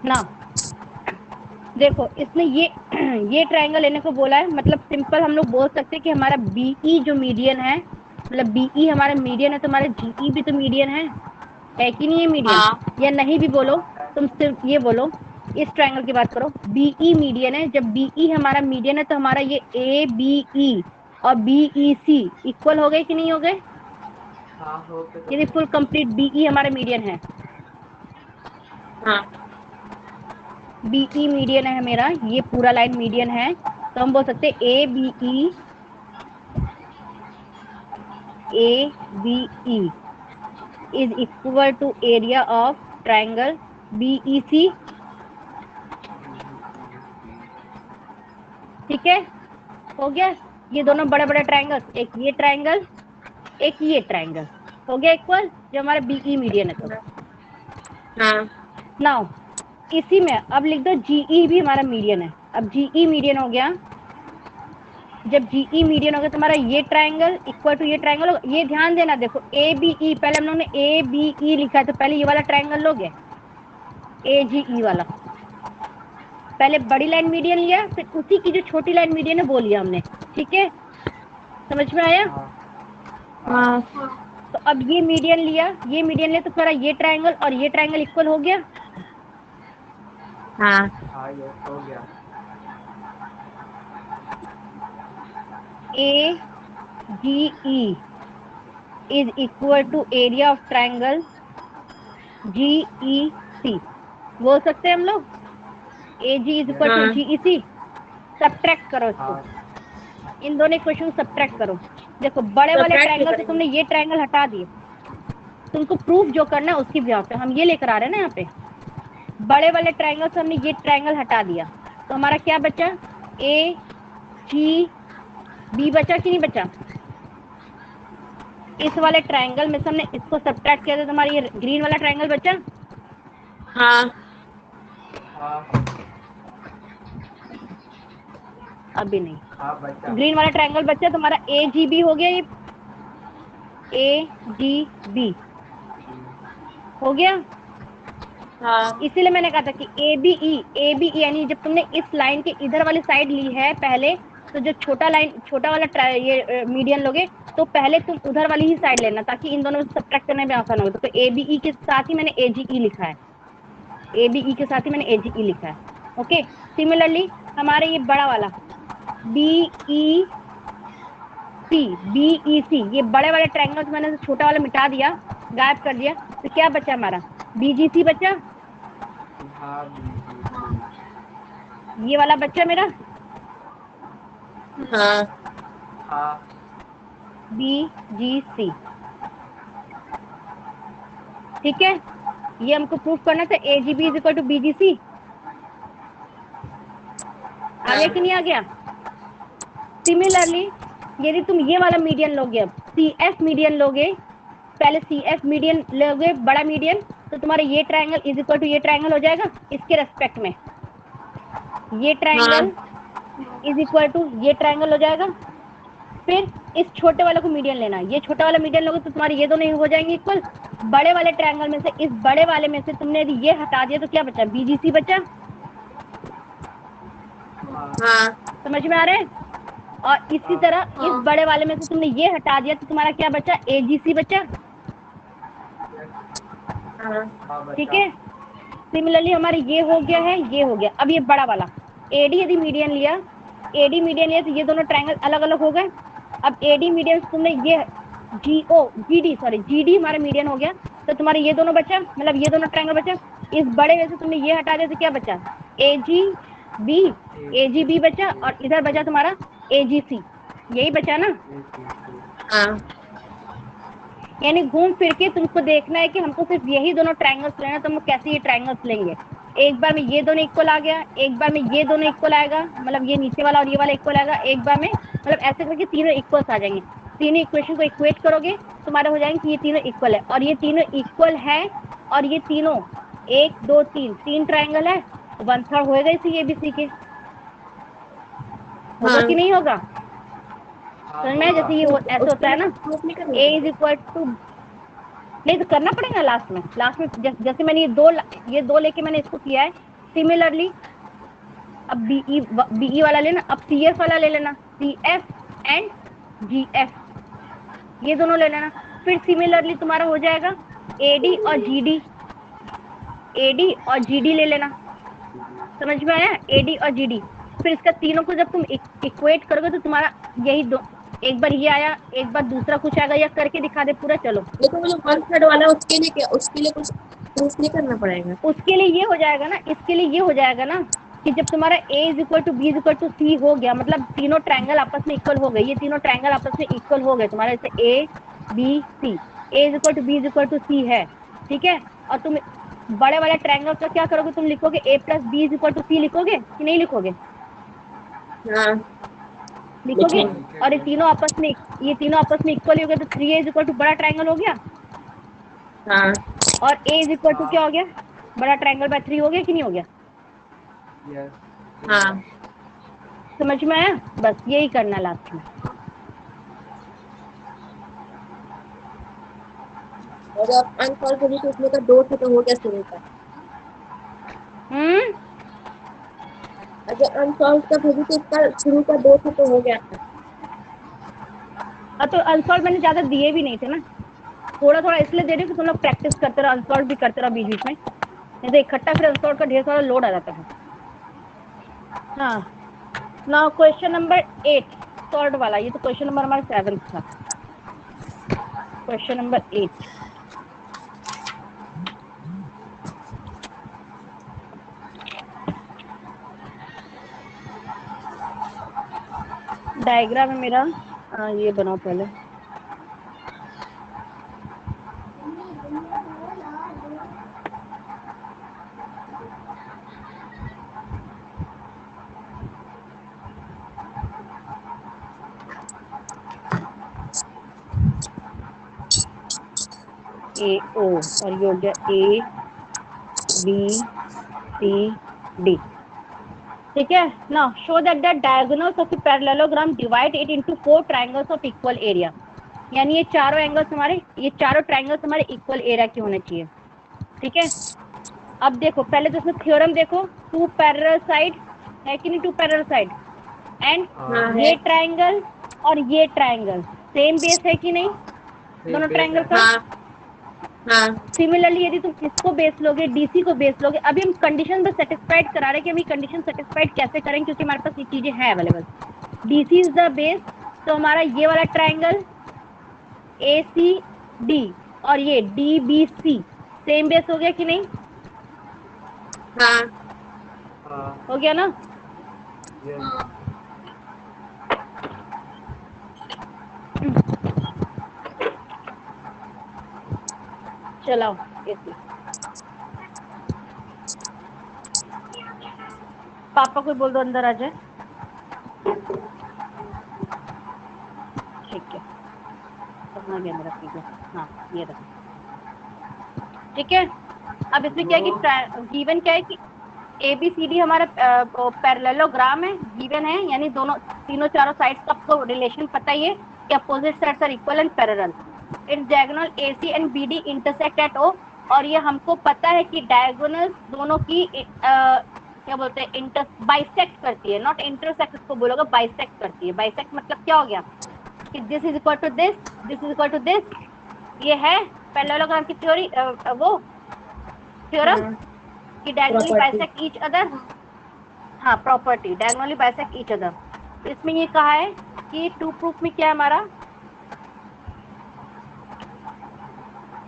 ना देखो इसने ये ट्रायंगल लेने को बोला है, मतलब सिंपल हम लोग बोल सकते हैं कि हमारा बीई जो मीडियन है, मतलब बीई हमारा मीडियन है, तो हमारा जीई भी तो मीडियन है कि नहीं है मीडियन? हाँ या नहीं भी बोलो, तुम सिर्फ ये बोलो, इस ट्रायंगल की बात करो, बीई मीडियन है। जब बीई हमारा मीडियन है तो हमारा ये ए बीई और बीई सी इक्वल हो गए कि नहीं हो गए? हाँ हो के तो यदि गया। फुल कंप्लीट बीई हमारा मीडियन है, हाँ बीई मीडियन है मेरा, ये पूरा लाइन मीडियन है, तो हम बोल सकते हैं A BE is equal to area of triangle BEC. ठीक है, हो गया। ये दोनों बड़े बड़े ट्रायंगल्स, एक ये ट्रायंगल एक ये ट्रायंगल, हो गया इक्वल, जो हमारा बीई मीडियन है। तो हाँ नाउ इसी में अब लिख दो जीई भी हमारा मीडियन है। अब जीई मीडियन हो गया, जब जीई मीडियन हो गया तो हमारा ये ट्रायंगल इक्वल टू ये ट्रायंगल होगा। ये ध्यान देना, देखो ए बीई, पहले हम लोग ने ए बीई लिखा है, तो पहले ये वाला ट्रायंगल लोगे ए जीई वाला, पहले बड़ी लाइन मीडियन लिया, फिर उसी की जो छोटी लाइन मीडियन है वो लिया हमने। ठीक है, समझ में आया? हाँ हाँ तो अब ये मीडियन लिया, ये मीडियन लिया, तो हमारा ये ट्रायंगल और ये ट्रायंगल इक्वल हो गया। हाँ हाँ ये हो गया। A GE is equal to area of triangle GEC, बोल सकते हैं हम लोग A G is equal to हाँ जीईसी। सब्ट्रैक्ट करो इसको, हाँ इन दोनों इक्वेशन को सब्ट्रैक्ट करो। देखो बड़े वाले सब्ट्रैक्ट भी ट्रायंगल से करेंगे। तुमने ये ट्रायंगल हटा दिए, तुमको प्रूफ जो करना है उसकी बिहाफ पे हम ये लेकर आ रहे हैं ना। यहाँ पे बड़े वाले ट्रायंगल से हमने ये ट्रायंगल हटा दिया, तो हमारा क्या बचा? ए जी बी बचा कि नहीं बचा? इस वाले ट्रायंगल में से हमने इसको सब्ट्रैक्ट किया, तो हमारा ये ग्रीन वाला ट्रायंगल बचा। हाँ हाँ अभी नहीं, हाँ बच्चा। ग्रीन वाला ट्रायंगल बचा, तो हमारा ए जी बी हो गया, ये ए जी बी हो गया। हाँ इसीलिए मैंने कहा था कि ए बी ई यानी जब तुमने इस लाइन के इधर वाली साइड ली है पहले, तो जो छोटा लाइन छोटा वाला ये मीडियन लोगे, तो पहले तुम उधर वाली ही साइड लेना, ताकि इन दोनों में सब्ट्रैक्ट करने में आसान होगा। तो ए बी ई के साथ ही मैंने ए जी ई लिखा है, ए बी ई के साथ ही मैंने ए जी ई लिखा है। ओके, सिमिलरली हमारे ये बड़ा वाला बी ई सी, बी ई सी, ये बड़े वाले ट्रायंगल से मैंने छोटा वाला मिटा दिया, गायब कर दिया, तो क्या बचा हमारा? बी जी सी बचा, हाँ ये वाला बच्चा मेरा हाँ हाँ बी जी सी। ठीक है, ये हमको प्रूफ करना था A G B is equal to B G C. आ गया कि नहीं आ गया? सिमिलरली यदि तुम ये वाला मीडियन लोगे, अब सी एफ मीडियन लोगे, पहले सी एफ मीडियन लोगे बड़ा मीडियन, तो तुम्हारा ये ट्रायंगल इज इक्वल टू ये ट्रायंगल हो जाएगा इसके रेस्पेक्ट में, ये ट्रायंगल इज इक्वल टू ये ट्रायंगल हो जाएगा। फिर इस छोटे वाले को मीडियन लेना, ये छोटा वाला मीडियन लोगे तो तुम्हारे ये दोनों हो जाएंगे इक्वल। बड़े वाले ट्रायंगल में से इस बड़े वाले में से तुमने यदि ये हटा दिया तो क्या बचा? बीजीसी बचा। हाँ समझ में आ रहा है? और इसी तरह इस बड़े वाले में से तुमने ये हटा दिया तो तुम्हारा क्या बचा? एजीसी बचा। हाँ ठीक है, सिमिलरली हमारे ये हो गया है, ये हो गया। अब ये बड़ा वाला एडी यदि मीडियन लिया, एडी मीडियन लिया, तो ये दोनों ट्रायंगल अलग अलग हो गए। अब एडी मीडियन तुमने ये जीडी हमारा मीडियन हो गया, तो तुम्हारे ये दोनों बचा, मतलब ये दोनों ट्रायंगल बचा। इस बड़े में से तुमने ये हटा दिया तो क्या बचा? एजी बी, एजी बी बचा, और इधर बचा तुम्हारा एजीसी, यही बचा ना। हाँ यानी घूम फिर के तुमको देखना है कि हमको सिर्फ यही दोनों ट्रायंगल्स लेना है, तो हम कैसे ये ट्रायंगल्स लेंगे। एक बार में ये दोनों इक्वल आ गया, एक बार में ये दोनों इक्वल आएगा, मतलब ये नीचे वाला और ये वाला इक्वल आएगा, एक बार में मतलब ऐसे करके तीनों इक्वल्स आ जाएंगे। तीनों इक्वेशन को इक्वेट करोगे तुम्हारे हो जाएंगे कि ये तीनों इक्वल है, और ये तीनों इक्वल है, और ये तीनों 1 2 3 तीन ट्रायंगल है, तो 1/3 होएगा इसी एबीसी के। होगा कि नहीं होगा? समझ में? जैसे ये ऐसे उसके होता है लिए ना, प्रूफ नहीं करना ए इज पड़ेगा। इक्वल टू, नहीं तो करना पड़ेगा लास्ट में। लास्ट में जैसे मैंने ये दो लेके मैंने इसको किया है, सिमिलरली अब बीई वाला लेना, अब सीएफ वाला ले लेना, सीएफ एंड जीएफ, ये दोनों ले लेना। फिर सिमिलरली तुम्हारा हो जाएगा एडी और जीडी, एडी और जीडी ले लेना। समझ में आया? एडी और जीडी। फिर इसका तीनों को जब तुम इक्वेट करोगे तो तुम्हारा यही दो, एक बार ये आया, एक बार दूसरा कुछ आएगा, या करके दिखा दे पूरा। चलो लेकिन वो जो 1/3 वाला है उसके लिए क्या, उसके लिए कुछ प्रूफ नहीं करना पड़ेगा? उसके लिए ये हो जाएगा ना, इसके लिए ये हो जाएगा ना कि जब तुम्हारा a = b = c हो गया, मतलब तीनों ट्रायंगल आपस में इक्वल हो गए, ये तीनों ट्रायंगल आपस में इक्वल हो गए तुम्हारे, जैसे a b c, a = b = c है, ठीक है। और तुम बड़े वाले ट्रायंगल का क्या करोगे, तुम लिखोगे a + b = c, लिखोगे कि नहीं लिखोगे? हाँ लिखोगे। और ये तीनों आपस में इक्वल हो गए, तो 3a = बड़ा ट्रायंगल हो गया, हाँ और a = क्या हो गया, बड़ा ट्रायंगल बाय 3 हो गया कि नहीं हो गया? यस। हाँ। समझ में आया? बस यही करना लास्ट में। और अब अनसॉल्व होगी तो उसमें का 2 थे तो हो गया शुरू का। अगर अनसॉल्व का होगी तो उसका शुरू का 2 थे तो हो गया था। तो अनसॉल्व मैंने ज्यादा दिए भी नहीं थे ना, थोड़ा थोड़ा इसलिए दे रही हूँ कि तुम लोग प्रैक्टिस करते रहो, अनसॉल्व भी करते रहो बीच बीच में, नहीं तो इकट्ठा फिर अनसॉल्व का ढेर सारा लोड आ जाता है। हाँ, नाउ क्वेश्चन नंबर 8 सॉल्व वाला, ये तो क्वेश्चन नंबर हमारा 7 था। क्वेश्चन नंबर 8, डायग्राम है मेरा, ये बनाओ पहले। ए ओ, और ये हो गया ए बी सी डी, ठीक है ना। Show that the diagonals of a parallelogram divide it into 4 triangles of equal area, यानी ये चारों एंगल्स हमारे, ये चारों ट्रायंगल्स हमारे इक्वल एरिया के होने चाहिए, ठीक है। अब देखो पहले तो इसमें थ्योरम देखो, 2 पैरेलल साइड है कि नहीं, 2 पैरेलल साइड, एंड हाँ है। ये ट्रायंगल और ये ट्रायंगल सेम बेस है कि नहीं, दोनों ट्रायंगल का। हाँ हाँ सिमिलरली यदि तुम इसको बेस लोगे, डीसी को बेस लोगे, अभी हम कंडीशन बस सेटिस्फाइड करा रहे हैं कि हम ये कंडीशन सेटिस्फाइड कैसे करेंगे, क्योंकि हमारे पास ये चीजें हैं available. DC is the base, तो हमारा ये वाला ट्रायंगल ए सी डी और ये D B C same base हो गया कि नहीं? हाँ हो गया ना? चलाओ ऐसे, पापा को बोल दो अंदर आ जाए, ठीक है। कहाँ गया मेरा फिगर? हाँ ये रहा, ठीक है। अब इसमें क्या है कि गिवन क्या है कि ए बी सी डी हमारा पैरेललोग्राम है, गिवन है, यानी दोनों तीनों चारों साइड्स का आपको रिलेशन पता ही है कि opposite sides are equal and parallel. It's diagonal AC and BD intersect at O, और ये हमको पता है कि डायगोनल दोनों की क्या बोलते हैं, बाइसेक्ट करती है, नॉट इंटरसेक्ट इसको बोलोगे, बाइसेक्ट करती है। बाइसेक्ट मतलब क्या हो गया कि this is equal to this, this is equal to this, ये है पैरेललोग्राम की थ्योरी, वो थ्योरम कि डायगोनली बाइसेक्ट ईच अदर। हाँ, property diagonally bisect each other. इसमें ये कहा है कि टू प्रूफ में क्या है हमारा,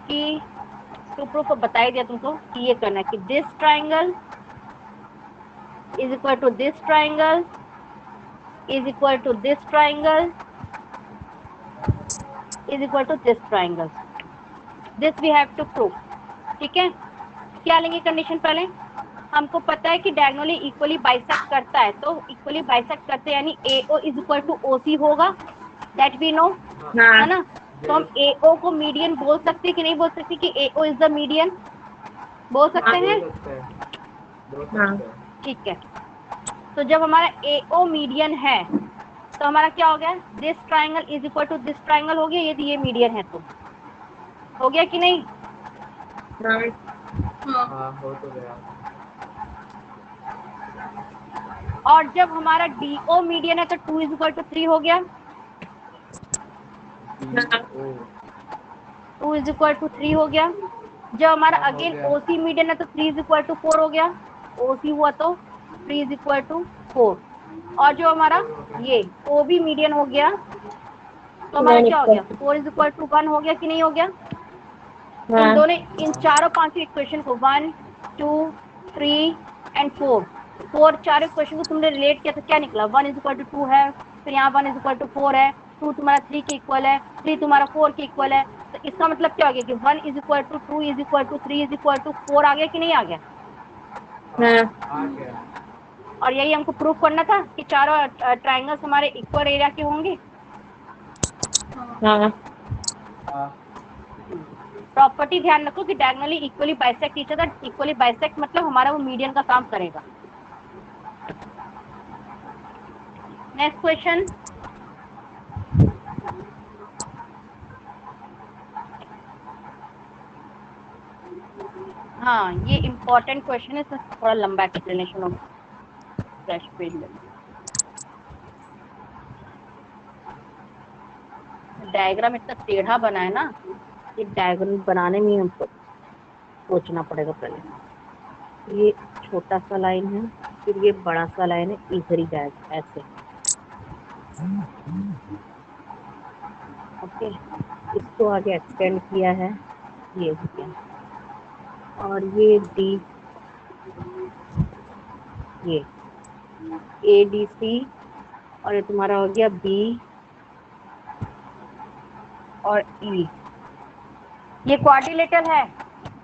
कि टू प्रूफ को बता ही दिया तुमको कि ये करना है कि this triangle is equal to this triangle is equal to this triangle is equal to this triangle, this we have to proof, ठीक है। क्या लेंगे कंडीशन, पहले हमको पता है कि डायगोनली इक्वली बाइसेक्ट करता है, तो इक्वली बाइसेक्ट करते यानी AO is equal to OC होगा, दैट वी नो, है ना। तो हम AO को मीडियन बोल सकते कि नहीं बोल सकते कि AO इज द मीडियन, बोल सकते हैं? ठीक है। तो जब हमारा AO मीडियन है तो हमारा क्या हो गया, this triangle is equal to this triangle हो गया, यदि ये मीडियन है तो हो गया कि नहीं? हाँ हो तो गया। और जब हमारा DO मीडियन है तो 2 इज इक्वल टू 3 हो गया। हाँ 2 इज इक्वल टू 3 हो गया। जब हमारा हाँ, हो अगेन गया। OC मीडियन है तो 3 इज इक्वल टू 4 हो गया। OC हुआ तो 3 इज इक्वल टू 4। और जो हमारा 4 हो गया। ये OB मीडियन हो गया तो हमारा क्या हो गया, 4 इज इक्वल टू 1 हो गया कि नहीं हो गया। इन हाँ दोनों इन हाँ। चारों पांचों इक्वेशन को 1 2 3 एंड 4 चार इक्वेशन को तुमने रिलेट किया तो क्या निकला, 1 इज इक्वल टू 2 है, फिर यहाँ 1 इज इक्वल टू 4 है, 2 तुम्हारा 3 के इक्वल है, 3 तुम्हारा 4 के इक्वल है। तो इसका मतलब क्या हो गया कि 1 is equal to 2 is equal to 3 is equal to 4 आ गया कि नहीं आ गया। हाँ आ गया। और यही हमको प्रूव करना था कि चारों ट्राइंगल्स हमारे इक्वल एरिया के होंगे। हाँ हाँ। प्रॉपर्टी ध्यान रखो कि diagonally equally bisect each other. Equally bisect मतलब हमारा वो मीडियन का काम करेगा। Next question. हाँ ये इंपॉर्टेंट क्वेश्चन है, इसमें थोड़ा लंबा एक्सप्लेनेशन होगा। फ्रेश पेज में डायग्राम इतना टेढ़ा बना है ना, ये डायग्राम बनाने में हमको सोचना पड़ेगा पहले। ये छोटा सा लाइन है, फिर ये बड़ा सा लाइन है, इधर ही जाएगा ऐसे। ओके, इसको आगे एक्सटेंड किया है, ये हो गया। और ये डी, ये ADC, और ये तुम्हारा हो गया B और E। ये क्वाड्रिलेटरल है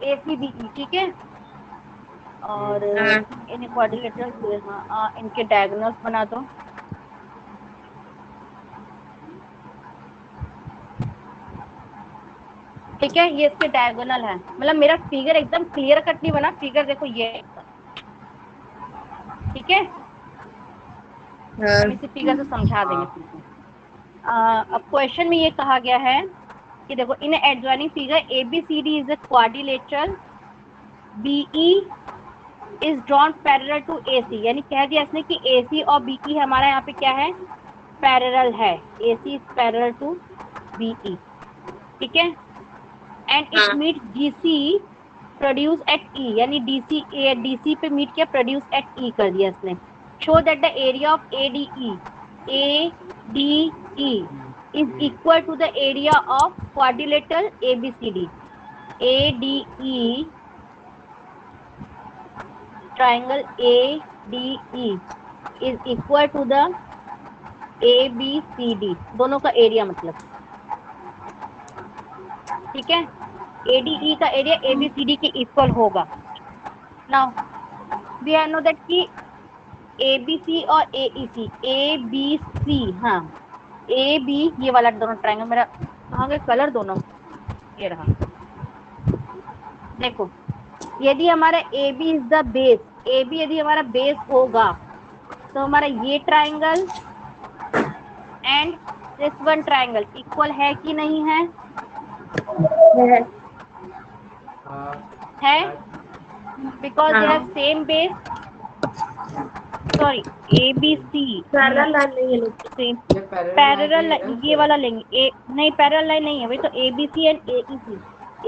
ACBE, ठीक है। और हाँ इन क्वाड्रिलेटरल, हाँ इनके डायगोनल्स बना दो। ठीक है, ये इसके डायगोनल है। मतलब मेरा फिगर एकदम क्लियर कट नहीं बना, फिगर देखो ये, ठीक है। हाँ हम इसी फिगर से समझा देंगे हाँ। तुमको। अब क्वेश्चन में ये कहा गया है कि देखो in adjoining figure ABCD is a quadrilateral, BE is drawn parallel to AC। यानी कह दिया इसने कि AC और BE हमारा यहाँ पे क्या है, पैरेलल है। AC is parallel to BE, ठीक है। एंड इट हाँ meet GC produce at E, यानी DC पे मीट किया, प्रोड्यूस एट E कर दिया इसने। Show that the area of ADE is equal to the area of quadrilateral ABCD. ADE, triangle ADE is equal to the ABCD, दोनों का area मतलब, ठीक है। ADE का एरिया ABCD के इक्वल होगा। Now we have know that कि ABC और AEC, ABC, हाँ AB, ये वाला दोनों ट्रायंगल, मेरा कहाँ गए कलर दोनों, ये रहा। देखो यदि हमारा AB is the base, AB यदि हमारा बेस होगा तो हमारा ये triangle and this one triangle equal है कि नहीं है, हाँ। है, हाँ। बिकॉज दे हाँ have same base. Sorry, ABC parallel line नहीं है लोग। सेम ये पैरेलल लाइन पैरेलल, नहीं है ना ये फिर। वाला लेंगे। नहीं पैरेलल लाइन नहीं है भाई, तो ABC एंड AEC,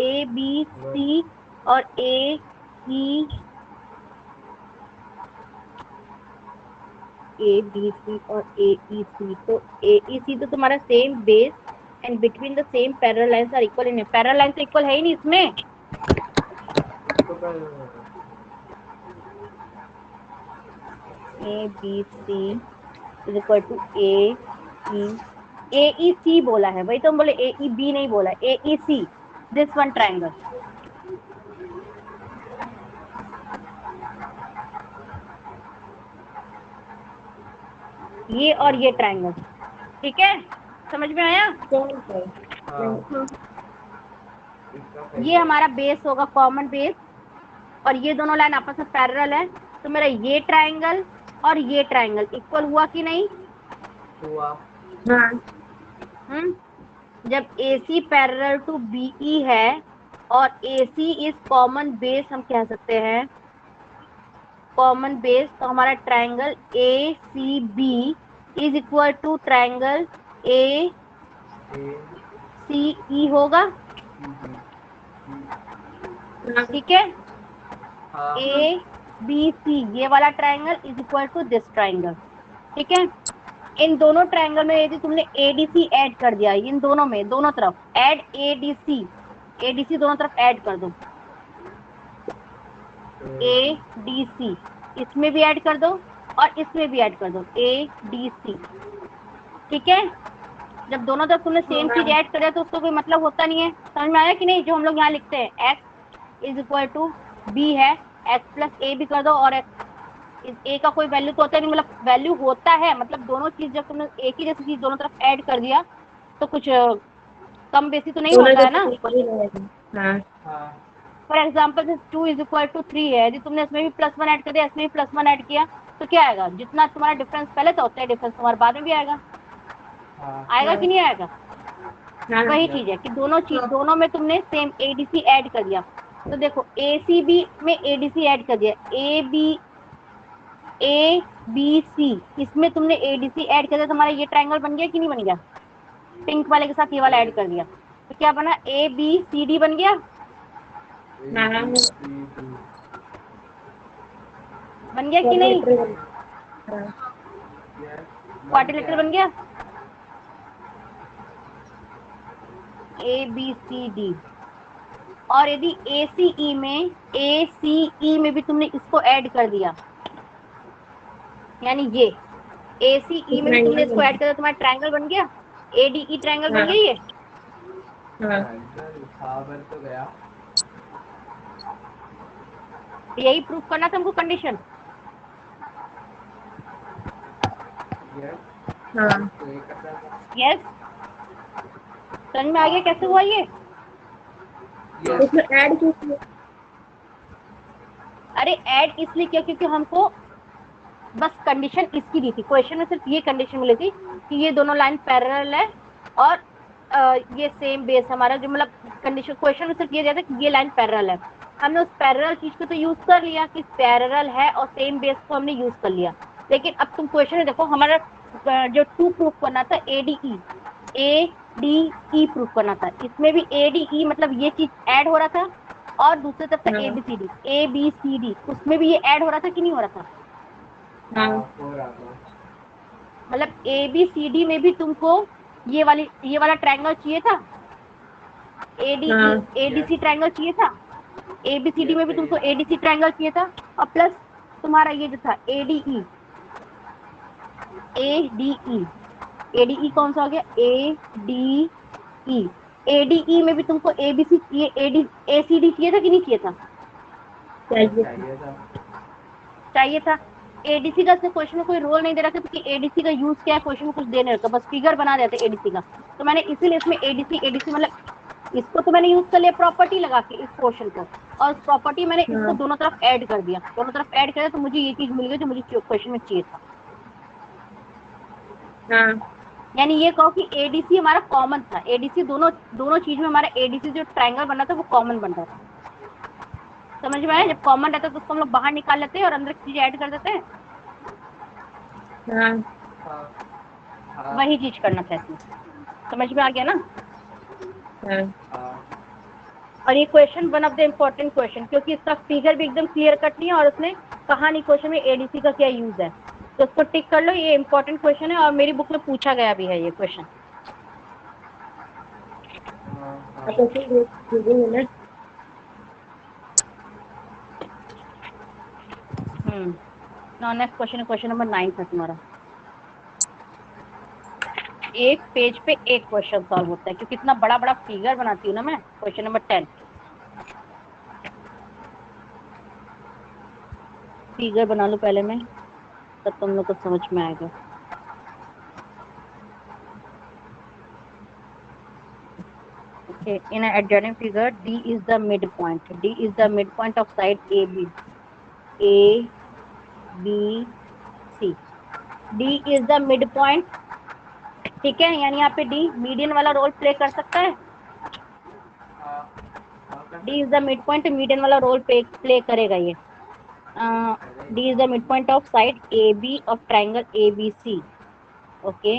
ABC और ABC और AEC, तो AEC तो तुम्हारा same base and between the same parallel lines are equal in, parallel line तो इक्वल है ही नहीं इसमें। तो पैरेलल होगा। ABC is equal to AEC बोला है, वही तो हम बोले, AEB नहीं बोला, AEC, दिस वन ट्रायंगल। ये और ये ट्रायंगल, ठीक है, समझ में आया। कौन है? हाँ। हाँ इसका सही ये है। हमारा बेस होगा, कॉमन बेस, और ये दोनों लाइन आपस में पैरेलल है, तो मेरा ये ट्रायंगल और ये ट्रायंगल इक्वल हुआ कि नहीं। हुआ। हाँ जब AC पैरेलल टू BE है और AC इज कॉमन बेस, हम कह सकते हैं कॉमन बेस, तो हमारा triangle A C B is equal to triangle A A C E होगा। ठीक है, हाँ ए बी सी ये वाला triangle is equal to this triangle. ठीक है, इन दोनों ट्रायंगल में यदि तुमने एडीसी ऐड कर दिया, इन दोनों में दोनों तरफ ऐड एडीसी, एडीसी दोनों तरफ ऐड कर दो, ए डी सी, इसमें भी ऐड कर दो और इसमें भी ऐड कर दो ए डी सी। ठीक है, जब दोनों तरफ तुमने सेम चीज ऐड कर दिया तो उसका कोई मतलब होता नहीं है। समझ में आया कि नहीं? जो हम लोग यहाँ लिखते हैं x is equal to B है, x प्लस ए भी कर दो और ए का कोई वैल्यू तो होता नहीं, मतलब वैल्यू होता है, मतलब दोनों चीज जब तुमने एक ही जैसी चीज दोनों तरफ ऐड कर दिया तो कुछ कम बेसी तो नहीं होता है ना। हाँ हाँ for example 2 is equal to 3 है, यदि तुमने इसमें भी +1 ऐड कर दिया, इसमें भी +1 ऐड किया, तो क्या आएगा? जितना तुम्हारा डिफरेंस पहले था उतना डिफरेंस तुम्हारा बाद में भी आएगा। हाँ आएगा कि नहीं आएगा? हाँ वही चीज है कि दोनों में तुमने सेम एडीसी ऐड कर दिया। तो देखो एसीबी में एडीसी ऐड कर दिया, ए बी सी इसमें तुमने एडीसी ऐड कर दिया, तुम्हारा ये ट्रायंगल बन गया कि नहीं बन गया? पिंक वाले के साथ ये वाला ऐड कर दिया तो क्या बना? ए बी सी डी बन गया। बन गया कि नहीं? क्वाड्रिलेटरल बन गया, ए बी सी डी। और यदि ए सी ई में भी तुमने इसको ऐड कर दिया, यानी ये ए सी ई में भी तुमने इसको ऐड कर दिया, तुम्हारा ट्रायंगल बन गया, ए डी ई ट्रायंगल बन गया। ये बन तो गया। यही प्रूफ करना था हमको कंडीशन। तो ये करता था। यस, समझ में आ गया कैसे हुआ ये? उसमें ऐड क्यों किया? अरे ऐड इसलिए किया क्योंकि हमको बस कंडीशन इसकी दी थी, क्वेश्चन में सिर्फ ये कंडीशन मिली थी कि ये दोनों लाइन पैरेलल है और ये सेम बेस हमारा, जो मतलब कंडीशन क्वेश्चन में सिर्फ ये दिया था कि ये लाइन पैरेलल है। हमने उस पैरेलल चीज को तो यूज कर लिया कि पैरेलल है और सेम बेस को हमने यूज कर लिया। लेकिन अब तुम क्वेश्चन में देखो, हमारा जो 2 प्रूफ करना था ए डी ई प्रूफ करना था, इसमें भी ए डी ई मतलब ये चीज ऐड हो रहा था, और दूसरी तरफ था ए बी सी डी, उसमें भी ये ऐड हो रहा था कि नहीं हो रहा था? हो रहा था। मतलब ए बी सी डी में भी तुमको ये वाला ट्रायंगल चाहिए था, एडीसी ट्रायंगल चाहिए था, एबीसीडी में भी तुमको एडीसी ट्रायंगल चाहिए था, और प्लस तुम्हारा ये जो था एडीई एडीई कौन सा हो गया? एडीई में भी तुमको एबीसी एसीडी चाहिए था कि नहीं चाहिए था? चाहिए था। एडीसी का क्वेश्चन में कोई रोल नहीं दे रहा था क्योंकि एडीसी का यूज क्या है क्वेश्चन में कुछ दे नहीं रखा, बस फिगर बना देते एडीसी का। तो मैंने इसीलिए इसमें एडीसी मतलब इसको तो मैंने यूज कर लिया प्रॉपर्टी लगा के इस क्वेश्चन को, और उस प्रॉपर्टी मैंने इसको दोनों तरफ ऐड कर दिया, दोनों तरफ ऐड कर दिया तो मुझे ये चीज मिल गई जो मुझे क्वेश्चन में चाहिए था। यानी ये कहो कि एडीसी हमारा कॉमन था, एडीसी दोनों चीज में हमारा एडीसी जो ट्रायंगल बना था वो कॉमन बन रहा था। समझ में आया? जब कॉमन रहता है तो उसको हम लोग बाहर निकाल लेते हैं और अंदर चीज ऐड कर देते हैं। वही चीज करना था इसमें। समझ में आ गया ना? और ये question one of the important question, क्योंकि इसका फिगर भी एकदम क्लियर कट नहीं है और उसने कहा नहीं क्वेश्चन में एडीसी का क्या यूज है, तो उसको टिक कर लो, ये इम्पोर्टेंट क्वेश्चन है और मेरी बुक में पूछा गया भी है ये क्वेश्चन। नेक्स्ट क्वेश्चन है, क्वेश्चन नंबर 9 था तुम्हारा। एक पेज पे एक क्वेश्चन सॉल्व होता है क्योंकि इतना बड़ा बड़ा फिगर बनाती हूँ ना मैं। क्वेश्चन नंबर 10 फिगर बना लूं पहले मैं, तब तुम लोग को समझ में आएगा। Okay, in an adjoining figure, D is the midpoint. D is the midpoint of side AB. A, B, C. D is the midpoint. ठीक है, यानी यहाँ पे D मीडियन वाला रोल प्ले कर सकता है। D is the midpoint, median वाला रोल प्ले करेगा ये। D is the midpoint of side A B of triangle A B C. Okay,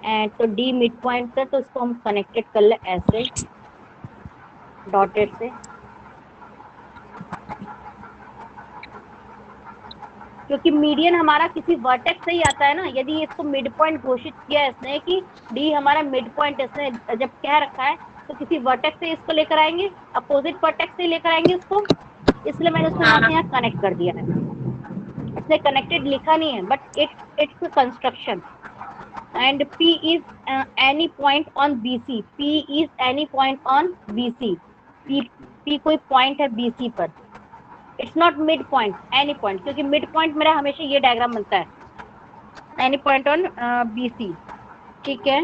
and तो डी मिड पॉइंट है, तो इसको हम कनेक्टेड कर ले ऐसे डॉटेड से, क्योंकि मीडियन हमारा किसी वर्टेक्स से ही आता है ना। यदि इसको मिड पॉइंट घोषित किया है इसने कि डी हमारा मिड पॉइंट, इसने जब कह रखा है तो किसी वर्टेक्स से इसको लेकर आएंगे, अपोजिट वर्टेक्स से लेकर आएंगे उसको, इसलिए मैंने उसको यहाँ से यहाँ कनेक्ट कर दिया है। इसने कनेक्टेड लिखा नहीं है, but its construction. And P is any point on BC. P is any point on BC. P कोई पॉइंट है BC पर। It's not mid point, any point, क्योंकि मिड पॉइंट मेरा हमेशा ये डायग्राम बनता है, एनी पॉइंट ऑन BC। ठीक है,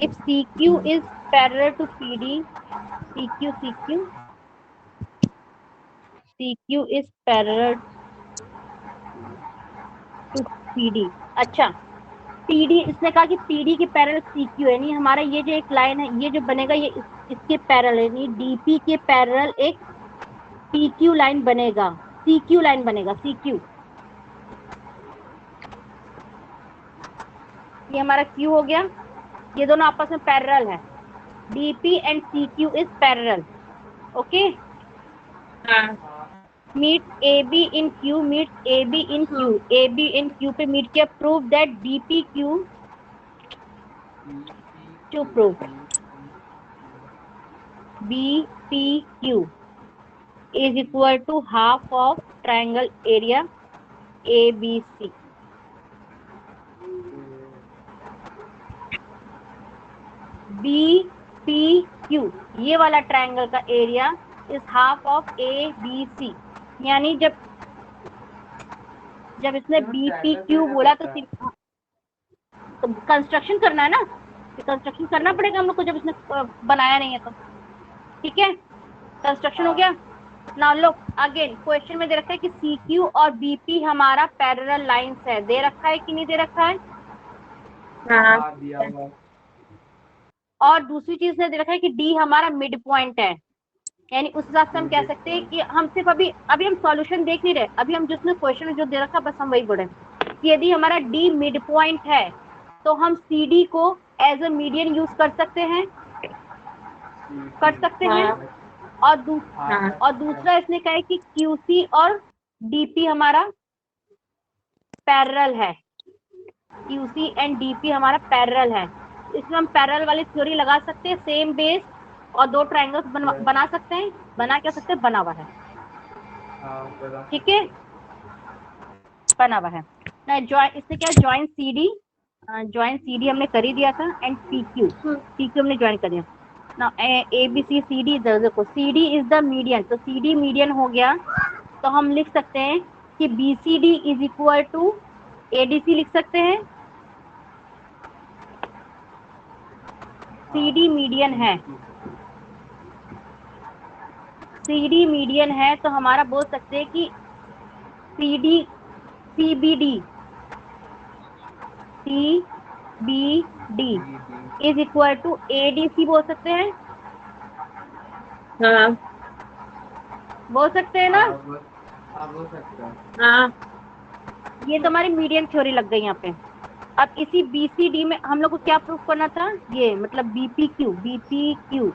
if CQ is parallel to PD, CQ is parallel to PD। अच्छा, PD इसने कहा कि PD के पैरेलल CQ है, नहीं हमारा ये जो एक लाइन है ये जो बनेगा ये इसके पैरेलल है, नहीं DP के पैरेलल एक PQ लाइन बनेगा, CQ लाइन बनेगा, CQ। ये हमारा Q हो गया, ये दोनों आपस में पैरेलल है। DP and CQ is parallel. Okay, meet AB in Q, meet AB in Q, AB in Q पे मीट किया, prove that DPQ, to prove BPQ is equal to half of triangle area ABC। BPQ ये वाला triangle का area is half of ABC। यानी जब इसने BPQ बोला तो कंस्ट्रक्शन करना है ना, कंस्ट्रक्शन करना पड़ेगा हम लोग को जब इसने बनाया नहीं है तो। ठीक है, कंस्ट्रक्शन हो गया। नाउ लुक अगेन, क्वेश्चन में दे रखा है कि CQ और BP हमारा पैरेलल लाइंस है, दे रखा है कि नहीं दे रखा है? हाँ दिया हुआ। और दूसरी चीज ने दे रखा है कि D हमारा मिड पॉइंट है, यानी उस हिसाब से हम कह सकते हैं कि हम सिर्फ अभी हम सॉल्यूशन देख नहीं रहे, अभी हम जिसमें क्वेश्चन में जो दे रखा बस हम वही पढ़े कि यदि हमारा D मिड पॉइंट है तो हम CD को एज अ मीडियन यूज कर सकते हैं, और दूसरा इसने कहा है कि QC और DP हमारा पैरेलल है, QC एंड DP हमारा पैरेलल है। इसमें हम पैरेलल वाली थ्योरी लगा सकते हैं, सेम बेस और दो ट्रायंगल्स बना सकते हैं, बना क्या सकते हैं, बना हुआ है। ठीक है, बना हुआ है ना। इससे क्या ज्वाइन CD हमने कर ही दिया था, एंड PQ हमने ज्वाइन कर दिया ना। ABC CD देखो, CD इज द मीडियन, तो CD मीडियन हो गया, तो हम लिख सकते हैं कि BCD is equal to ADC लिख सकते हैं। CD मीडियन है, CD मीडियन है, तो हमारा बोल सकते हैं कि CBD is equal to ADC बोल सकते हैं। हाँ बोल सकते हैं ना। बोल सकते हैं। हाँ ये तो हमारी मीडियन थ्योरी लग गई यहाँ पे। अब इसी BCD में हम लोग को क्या प्रूफ करना था, ये मतलब BPQ।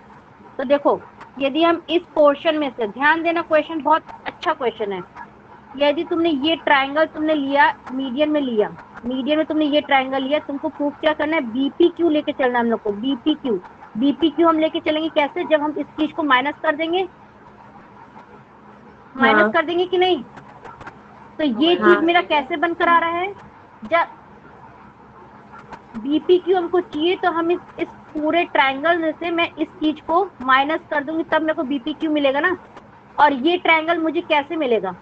तो देखो, यदि हम इस पोर्शन में से, ध्यान देना क्वेश्चन बहुत अच्छा क्वेश्चन है, यदि तुमने ये ट्रायंगल तुमने लिया, मीडियन में तुमने ये ट्रायंगल लिया, तुमको प्रूफ क्या करना है, BPQ लेके चलना है हम लोग को। BPQ हम लेके चलेंगे कैसे, जब हम इस चीज को माइनस कर देंगे, माइनस कर देंगे कि नहीं। तो ये चीज मेरा कैसे बनकर आ रहा है, जब BPQ हमको चाहिए तो हम इस पूरे ट्रायंगल में से मैं इस चीज को माइनस कर दूंगी, तब मेरे को BPQ मिलेगा ना। और ये ट्रायंगल मुझे कैसे मिलेगा,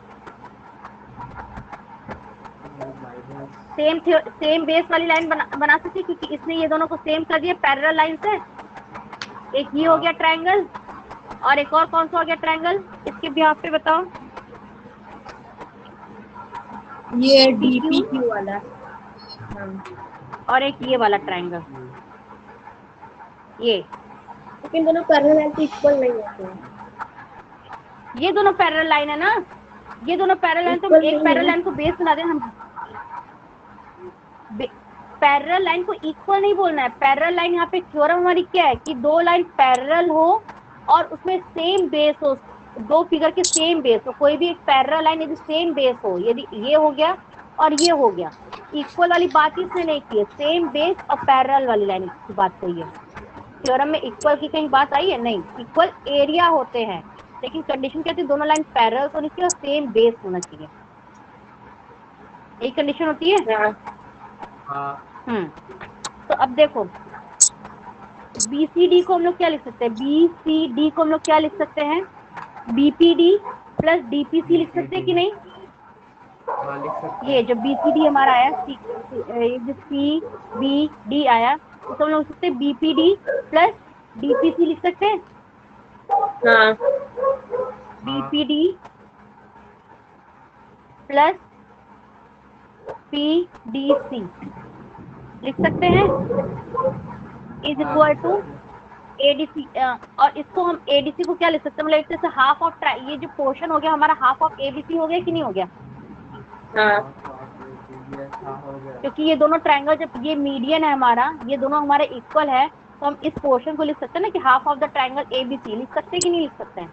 सेम बेस वाली लाइन बना सकती है, क्योंकि इसने ये दोनों को सेम कर दिया पैरेलल लाइन से। एक ये हो गया ट्रायंगल, और एक और कौन सा हो गया ट्रायंगल, इसके बिहाफ पे बताओ। ये DPQ वाला, और एक ये वाला ट्रायंगल, ये लेकिन दोनों पैरेलल लाइन तो इक्वल नहीं होते हैं। ये दोनों पैरेलल लाइन है ना, ये दोनों पैरेलल लाइन, तो इक्वल एक नहीं है पैरेलल ना। लाइन को बेस बना दें हम। पैरेलल लाइन को इक्वल नहीं बोलना है। पैरेलल लाइन यहाँ पे थ्योरम हमारी क्या है कि दो लाइन पैरेलल हो और उसमें सेम बेस हो, दो फिगर के सेम बेस हो। कोई भी एक पैरेलल लाइन यदि सेम बेस हो, यदि ये हो गया और ये हो गया, इक्वल वाली बात इसने नहीं की है, सेम बेस और पैरेलल वाली लाइन की बात कही है। थ्योरम में इक्वल की कहीं बात आई है? नहीं। इक्वल एरिया होते हैं, लेकिन कंडीशन क्या थी? दोनों लाइन पैरेलल होनी चाहिए और सेम बेस होना चाहिए, यही कंडीशन होती है। हाँ तो अब देखो, BCD को हम लोग क्या लिख सकते हैं? BCD को हम लोग क्या लिख सकते हैं? BPD प्लस DPC लिख सकते हैं कि नहीं? हाँ लिख सकते ये हैं। जो BCD हमारा आया, ये जो CBD आया, तो हम लोग लिख सकते हैं BPD प्लस DPC लिख सकते हैं। हाँ BPD प्लस PDC लिख सकते हैं, इज हाँ, इक्वल लिख टू सकते हैं। ADC। और इसको हम ADC को क्या लिख सकते हैं? मतलब एक तरह से हाफ ऑफ, ये जो पोर्शन हो गया हमारा, हाफ ऑफ ABC हो गया कि नहीं हो गया? हाँ ये हाँ हो गया। क्योंकि ये दोनों ट्रायंगल, जब ये मीडियन है हमारा, ये दोनों हमारे इक्वल है, तो हम इस पोर्शन को लिख सकते हैं ना कि half of the triangle ABC। लिख सकते हैं कि नहीं लिख सकते हैं?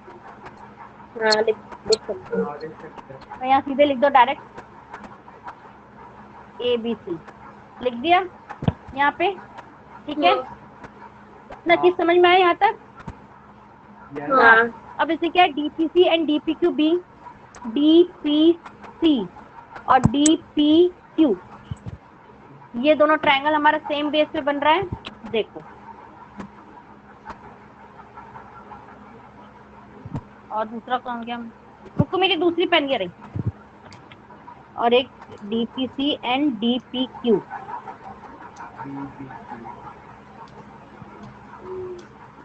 हाँ लिख सकते हैं। हाँ लिख सकते हैं। तो यहाँ सीधे लिख दो डायरेक्ट ABC, लिख दिया यहाँ पे। ठीक है, इतना चीज समझ में आया यहाँ तक? हाँ अब इसमें क्या है? DPC एंड DPQB, DPC और DPQ, ये दोनों ट्रायंगल हमारा सेम बेस पे बन रहा है। देखो, और दूसरा काम क्या? मुझको मेरी दूसरी पेन ये रही, और एक DPC एंड DPQ,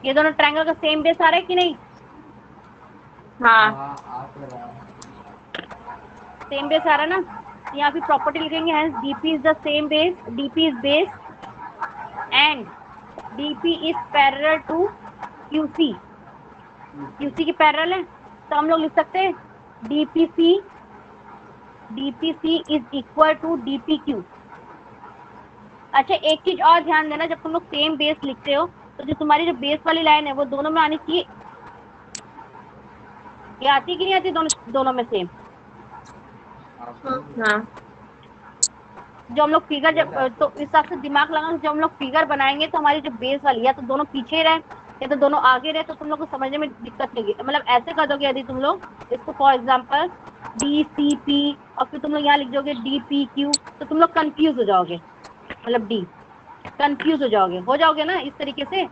ये दोनों ट्रायंगल का सेम बेस आ रहा है कि नहीं? हाँ हाँ आ तो रहा है। सेम बेस आ रहा है ना? तो यहाँ पे प्रॉपर्टी लिखेंगे, hence DP is the same base, DP is base and DP is parallel to QC। QC की पैरेलल है, तो हम लोग लिख सकते हैं DPC is equal to DPQ। अच्छा, एक चीज और ध्यान देना, जब तुम लोग सेम बेस लिखते हो, तो जो तुम्हारी जो बेस वाली लाइन है वो दोनों में आनी चाहिए। ये आती है कि नहीं आती? दोनों में सेम। हाँ जो हम लोग फिगर, जब तो इस हिसाब से दिमाग लगा, जब हम लोग फिगर बनाएंगे तो हमारी जो बेस वाली है, तो दोनों पीछे रहे या तो दोनों आगे रहे, तो तुम लोग को समझने में दिक्कत नहीं होगी। मतलब ऐसे कर दोगे यदि तुम लोग इसको, फॉर एग्जाम्पल DCP, और फिर तुम लोग यहाँ लिख दोगे DPQ, तो तुम लोग कंफ्यूज हो जाओगे, मतलब कंफ्यूज हो जाओगे ना इस तरीके से,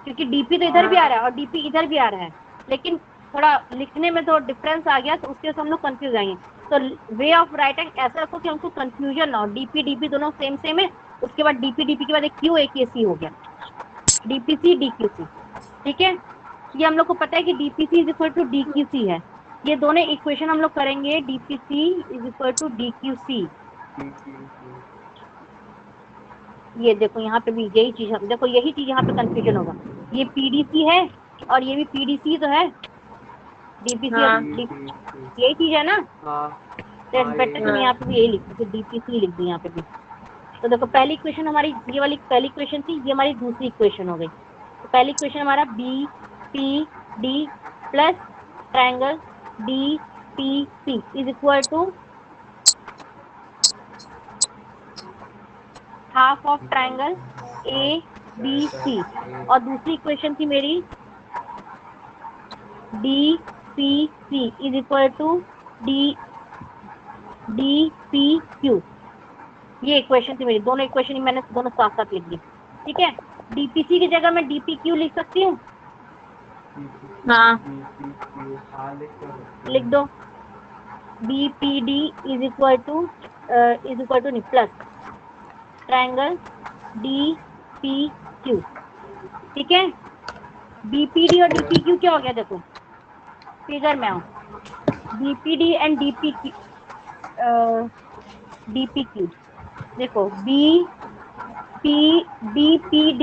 क्योंकि DP तो इधर भी आ रहा है और DP इधर भी आ रहा है, लेकिन थोड़ा लिखने में तो डिफरेंस आ गया, तो उसके से हम लोग कंफ्यूज आएंगे। तो वे ऑफ राइटिंग ऐसा रखो कि हमको कंफ्यूजन ना हो। DP दोनों सेम है, उसके बाद DP के बाद एक Q एक C हो गया, DPC DQC। ठीक है, ये हम लोग को पता है कि DPC is equal to DQC है। ये दोनों इक्वेशन हम लोग करेंगे, DPC is equal to DQC। ये देखो यहाँ पे भी यही चीज, देखो यही चीज यहाँ पे कंफ्यूजन होगा। ये PDC है और ये भी PDC तो है, DPC और हाँ यही चीज है ना? हाँ तो बेटर तुम यहाँ पे भी यही लिख दो, DPC लिख दी यहाँ पे भी। तो देखो, पहली इक्वेशन हमारी, ये वाली पहली इक्वेशन थी, ये हमारी दूसरी इक्वेशन हो गई। तो पहली इक्वेशन हमारा BPD plus triangle DPC is equal to half of triangle ABC, और दूसरी इक्वेशन थी मेरी DPC is equal to DPQ। ये इक्वेशन थी मेरी, दोनों इक्वेशन मैंने दोनों साथ साथ लिख दी। ठीक है, DPC की जगह मैं DPQ लिख सकती हूँ, हाँ लिख दो। BPD इज इक्वल टू नहीं, प्लस ट्रायंगल DPQ। ठीक है, BPD और DPQ क्या हो गया? देखो फिगर में आओ, BPD एंड DPQ, देखो BPD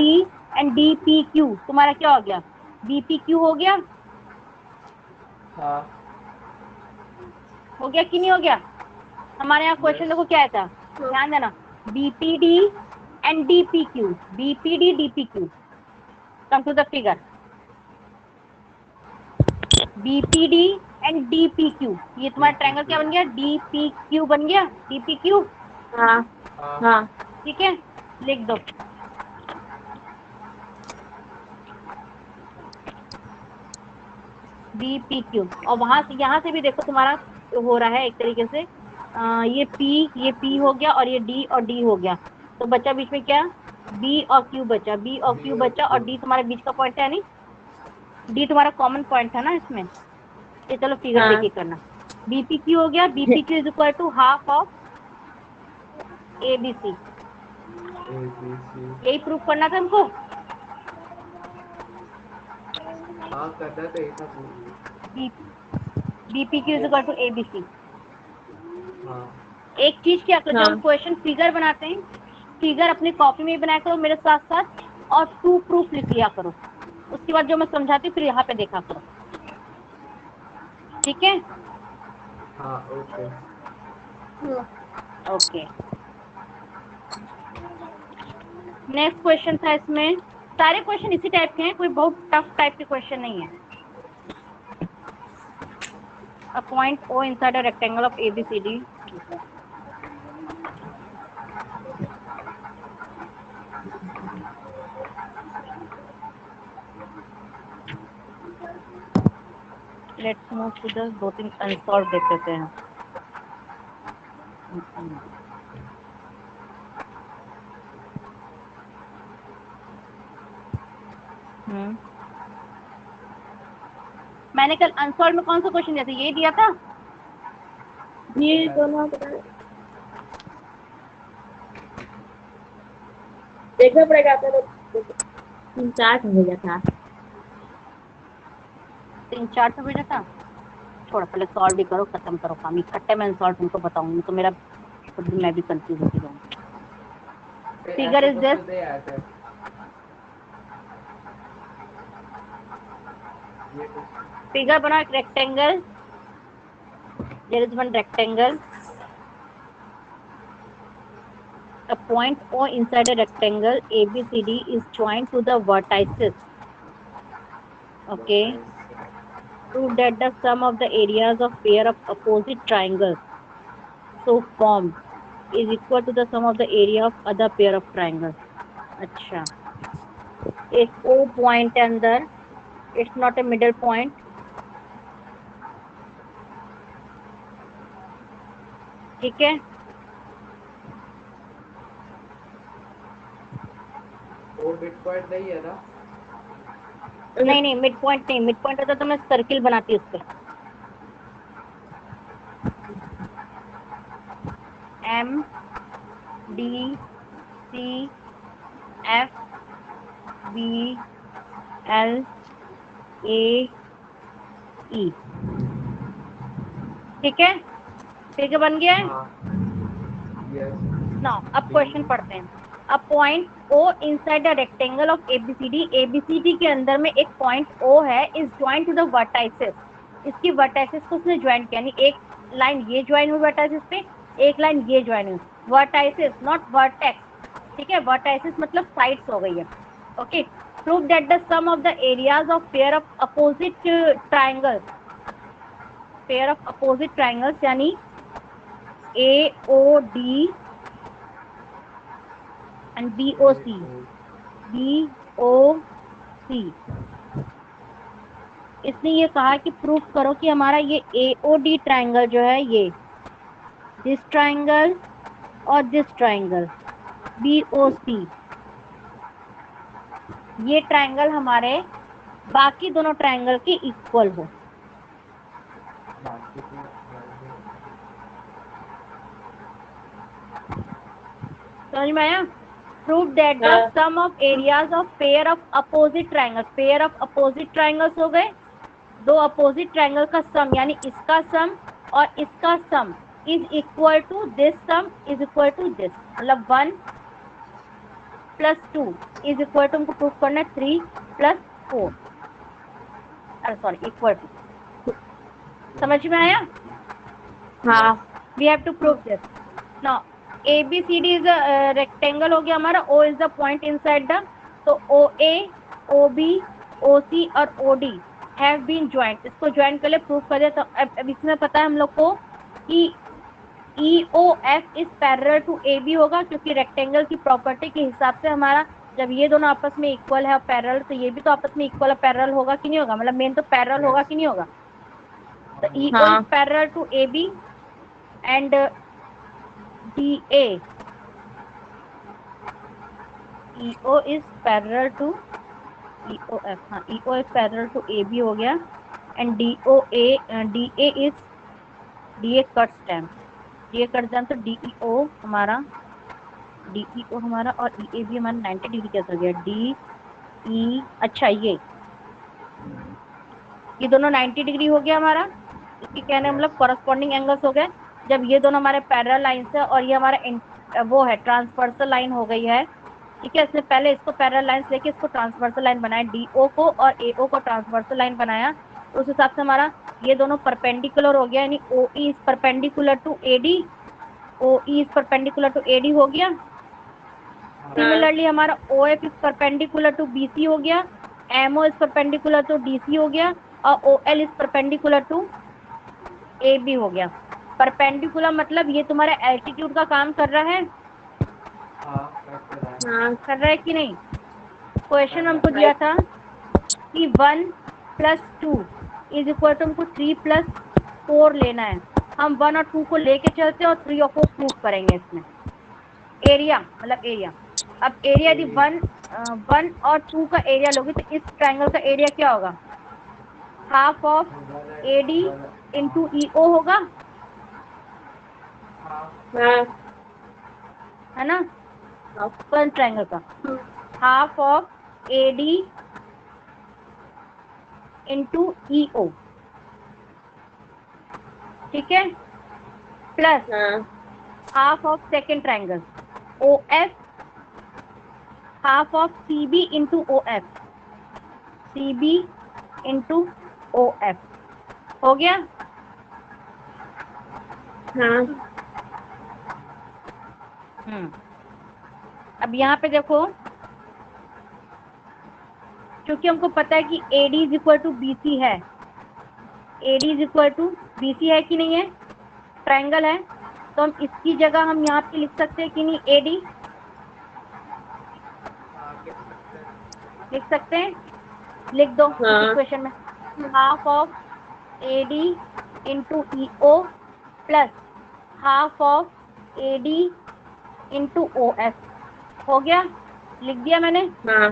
and D P Q तुम्हारा क्या हो गया, बी पी क्यू हो गया, हाँ हो गया कि नहीं हो गया। हमारे यहाँ क्वेश्चन Yes. देखो क्या आया था, ध्यान देना, BPD and DPQ, BPD DPQ, come to the figure, BPD and DPQ, ये तुम्हारा ट्रायंगल क्या बन गया, डीपीक्यू बन गया, डीपीक्यू, हाँ हाँ हाँ ठीक है, लिख दो। डीपीक्यू, और वहां से यहाँ से भी देखो तुम्हारा हो रहा है एक तरीके से, ये पी हो गया और ये डी और डी हो गया, तो बचा बीच में क्या, बी और क्यू बचा, बी और क्यू बचा, और डी तुम्हारे बीच का पॉइंट है, नहीं डी तुम्हारा कॉमन पॉइंट है ना इसमें, ये चलो फिगर हाँ देखिए करना, बीपीक्यू हो गया, BPQ is equal to half of ABC, ABC. यही प्रूफ करना था हमको। हाँ करना तो एक था पूरी। BPQ is equal to ABC. हाँ एक चीज क्या करो, जब हम हाँ क्वेश्चन फिगर बनाते हैं, फिगर अपनी कॉपी में ही बनाया करो मेरे साथ साथ, और टू प्रूफ लिख लिया करो, उसके बाद जो मैं समझाती हूँ फिर यहाँ पे देखा करो, ठीक है, हाँ ओके। ओके। नेक्स्ट क्वेश्चन था इसमें, सारे क्वेश्चन इसी टाइप के हैं, कोई बहुत टफ टाइप के क्वेश्चन नहीं है। A point O inside a rectangle of ABCD, let's move to the, दो तीन अनसॉल्व देख लेते हैं। मैंने कल अनसॉल्व में कौन सा क्वेश्चन दिया था, ये दिया था, ये दोनों देखना पड़ेगा, तो 3-4 हो गया था। 3-4 तो भेजा था, छोड़ो पहले सॉल्व भी करो, खत्म करो काम, इकट्ठे में अनसॉल्व तुमको बताऊंगी तो मेरा खुद मैं भी कंफ्यूज होती जाऊंगी। फिगर इज दिस, दे आया था ये कुछ फिगर बनाओ एक rectangle, there is one rectangle, a point O inside a rectangle ABCD is joined to the vertices, okay, prove that the sum of the areas of pair of opposite triangles so formed is equal to the sum of the area of other pair of triangles। अच्छा, एक O point है अंदर, it's not a middle point, ठीक है, वो mid point नहीं है ना। नहीं नहीं मिड पॉइंट नहीं, मिड पॉइंट होता तो मैं सर्किल बनाती उस पर, M D C F B L A E, ठीक है, ठीक है, बन गया है। हाँ यस। नाउ अब क्वेश्चन पढ़ते हैं। अब point O inside the rectangle of ABCD, ABCD के अंदर में एक पॉइंट O है, is joint to the vertices, इसकी वर्टाइसेस को उसने ज्वाइन किया, यानी एक लाइन ये ज्वाइन हुई वर्टाइसेस पे, एक लाइन ये ज्वाइन हुई, वर्टाइसेस नॉट वर्टेक्स, ठीक है, वर्टाइसेस मतलब साइड्स हो गई है, okay. Prove that the sum of the areas of pair of opposite triangles, pair of opposite triangles यानी AOD and BOC, BOC, इसने ये कहा कि प्रूफ करो कि हमारा ये AOD ट्राइंगल जो है, ये दिस ट्राइंगल और दिस ट्राइंगल BOC, ये ट्राइंगल हमारे बाकी दोनों ट्राइंगल के इक्वल हो। समझ में आया। Prove that the sum of areas of pair of opposite triangles, pair of opposite triangles हो गए, दो अपोजिट ट्राइंगल का सम यानी इसका सम और इसका sum is equal to this sum is equal to this, मतलब 1 प्लस 2 इज इक्वल टू, हमको प्रूफ करना है 3 प्लस 4, अरे सॉरी इक्वल टू, समझ में आया? हाँ we have to prove this now. ABCD is a rectangle हो गया हमारा, O is the point inside the, तो OA OB OC और OD हैव बीन ज्वाइंट, इसको ज्वाइंट कर ले, प्रूफ कर दे। तो अब इसमें पता है हम लोग को कि EOF is parallel to AB होगा, क्योंकि रेक्टेंगल की प्रॉपर्टी के हिसाब से हमारा जब ये दोनों आपस में इक्वल है और पैरेलल, तो ये भी तो आपस में इक्वल और पैरेलल होगा कि नहीं होगा, मतलब मेन तो पैरेलल होगा कि नहीं होगा। तो EO इज हाँ parallel to AB and DA, EO is parallel to EOF, हाँ EO is parallel to AB हो गया, and DA is, DA cuts them, DA cuts them, तो DEO हमारा और EA भी हमारा 90 डिग्री कैसा हो गया, DE, अच्छा ये दोनों 90 डिग्री हो गया हमारा, इसकी कहने मतलब कॉरस्पॉन्डिंग एंगल्स हो गए। जब ये दोनों हमारे पैरेलल लाइन है और ये हमारा वो है ट्रांसवर्सल लाइन हो गई है, ठीक है, इसने पहले इसको पैरेलल लाइन लेके इसको ट्रांसवर्सल लाइन बनाया, DO को और AO को ट्रांसवर्सल लाइन बनाया, तो उस हिसाब से हमारा ये दोनों परपेंडिकुलर हो गया, यानी OE is perpendicular to AD, OE is perpendicular to AD हो गया। हाँ सिमिलरली हमारा OF is perpendicular to BC हो गया, MO is perpendicular to DC हो गया, और OL is perpendicular to AB हो गया। परपेंडिकुलर मतलब ये तुम्हारा एल्टीट्यूड का काम कर रहा है, हाँ कर रहा है कि नहीं? क्वेश्चन में हमको दिया राइट था कि 1 प्लस 2 इज इक्वल टू, हमको 3 प्लस 4 लेना है, हम 1 और 2 को लेके चलते हैं और 3 और 4 प्रूफ करेंगे इसमें। एरिया मतलब एरिया, अब एरिया यदि 1 और 2 का एरिया लोगे तो इस ट्राइंगल का एरिया क्या होगा, half of AD into EO होगा, हाँ है ना, वन ट्राइंगल का half of AD into EO, ठीक है, प्लस हाँ half of second triangle OF, half of CB into OF, CB into OF हो गया। हाँ अब यहाँ पे देखो, क्योंकि हमको पता है कि AD is equal to BC है, AD is equal to BC है कि नहीं है, ट्राइंगल है, तो हम इसकी जगह हम यहाँ पे लिख सकते हैं कि नहीं, AD लिख सकते हैं, लिख दो इस हाँ इक्वेशन में, half of AD into EO plus half of AD into OF हो गया, लिख दिया मैंने। हाँ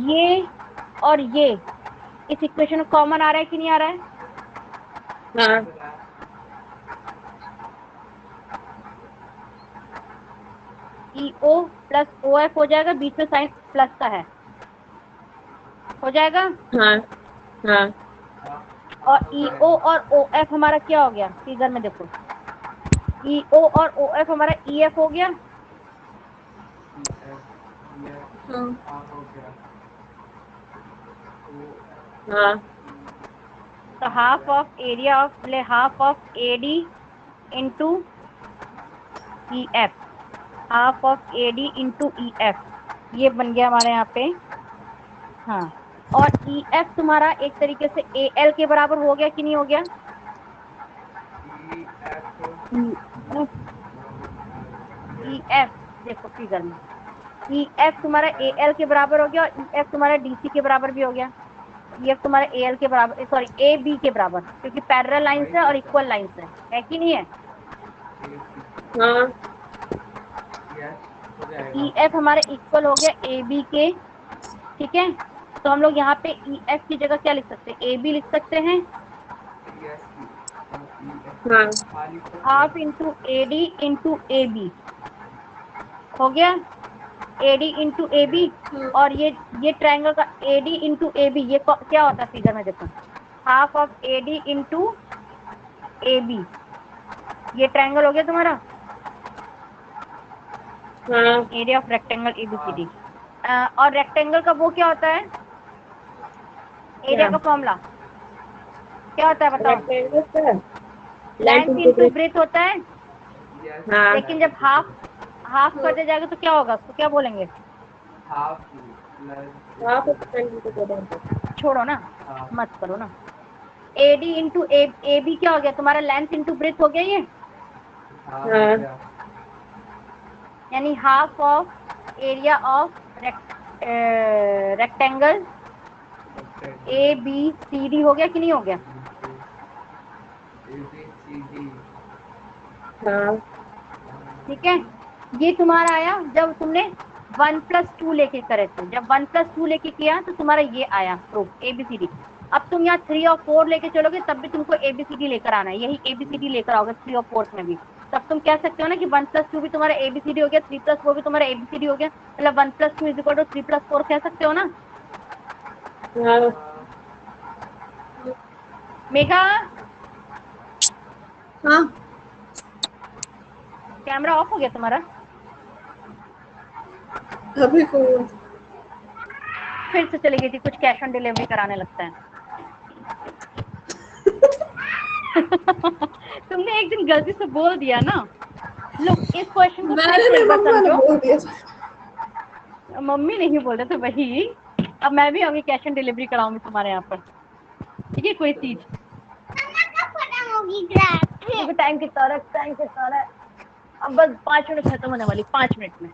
ये और ये इस इक्वेशन में कॉमन आ रहा है कि नहीं आ रहा है, हाँ EO प्लस OF हो जाएगा, बीच में साइन प्लस का है, हो जाएगा, हाँ हाँ और EO और OF हमारा क्या हो गया, फिगर में देखो, EO और OF हमारा EF हो गया, हाँ तो half of area of half of AD into EF, half of AD into EF, ये बन गया हमारे यहाँ पे, हाँ, और EF तुम्हारा एक तरीके से AL के बराबर हो गया कि नहीं हो गया, EF देखो फिगर में, EF तुम्हारा AL के बराबर हो गया और EF तुम्हारा DC के बराबर भी हो गया, EF तुम्हारा AL के बराबर, सॉरी AB के बराबर, क्योंकि पैरेलल लाइंस है और इक्वल लाइंस है कि नहीं है। हाँ EF हमारे इक्वल हो गया AB के, ठीक है, तो हम लोग यहाँ पे EF की जगह क्या लिख सकते हैं, AB लिख सकते हैं, हाँ half into AD into AB हो गया, AD इंटू AB, और ये ट्राइंगल का AD इंटू AB ये क्या होता है फिगर में देखो, half of AD into AB, ये ट्राइंगल हो गया तुम्हारा, हाँ एरिया ऑफ रेक्टेंगल ABCD। और रेक्टेंगल का वो क्या होता है, एरिया क्या का फॉर्मूला क्या होता है बताओ। रेक्टेंगल का length length into into breadth. Breadth होता है, यस हाँ लेकिन जब हाफ हाफ कर दिया जाएगा तो क्या होगा, उसको क्या बोलेंगे। Half plus half of length into breadth. छोड़ो ना, हाफ मत करो ना। AD इंटू AB क्या हो गया तुम्हारा, लेंथ इंटू ब्रेथ हो गया ये, हाफ हो हाँ गया यानी half of area of rectangle ABCD हो गया कि नहीं हो गया। ABCD। हाँ ठीक है, ये तुम्हारा आया जब तुमने 1+2 लेके करे थे, जब 1+2 लेके किया तो तुम्हारा ये आया प्रूफ ABCD। अब तुम यहाँ 3 और 4 लेके चलोगे तब भी तुमको ABCD लेकर आना है, यही ABCD लेकर आओगे 3 और 4 में भी। तब तुम कह सकते हो ना कि 1+2 भी तुम्हारा ABCD हो गया, 3+4 भी तुम्हारा ABCD हो गया, मतलब 1+2 इज इक्वल टू 3+4 कह सकते हो ना। हाँ मेघा, हाँ कैमरा ऑफ हो गया तुम्हारा, अभी को फिर से चली गई थी, कुछ कैश ऑन डिलीवरी कराने लगता है। तुमने एक दिन गलती से बोल दिया ना। लो इस क्वेश्चन को फिर मैंने से नहीं, एक बार मम्मा ने समझो। बोल दिया। मम्मी नहीं बोल रहे थे वही, अब मैं भी आगे कैश ऑन डिलीवरी कराऊंगी तुम्हारे यहाँ पर, ठीक है कोई चीज। टाइम कितना हो रहा है, टाइम कितना हो रहा है, अब बस 5 मिनट खत्म होने वाली, 5 मिनट में।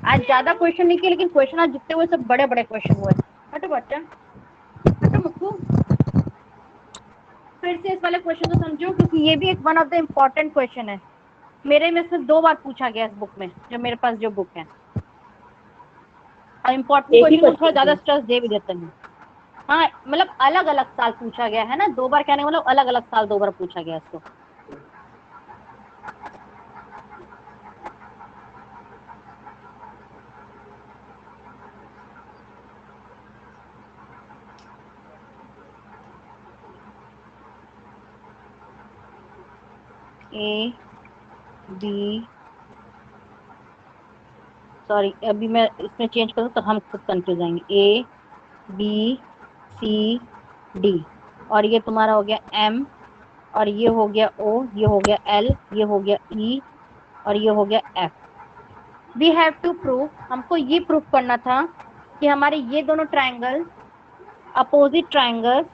आज ज्यादा क्वेश्चन नहीं किए, लेकिन क्वेश्चन आज जितने हुए सब बड़े बड़े क्वेश्चन हुए। हटो बच्चा, हटो मुक्कू, फिर से इस वाले क्वेश्चन को समझो, क्योंकि ये भी एक one of the important question है। मेरे में से 2 बार पूछा गया इस बुक में, जो मेरे पास जो बुक है, और इम्पोर्टेंट एक ही क्वेश्चन को थोड़ा क्वेश्चन ज्यादा थी। स्ट्रेस दे भी देते हैं। हाँ मतलब अलग अलग साल पूछा गया है ना, 2 बार कहने का मतलब अलग अलग साल 2 बार पूछा गया इसको। ए बी, सॉरी अभी मैं इसमें चेंज करूँ तो हम खुद कंफ्यूज जाएंगे। ABCD, और ये तुम्हारा हो गया M, और ये हो गया O, ये हो गया L, ये हो गया E, और ये हो गया F। We have to prove, हमको ये प्रूव करना था कि हमारे ये दोनों ट्राइंगल अपोजिट ट्राइंगल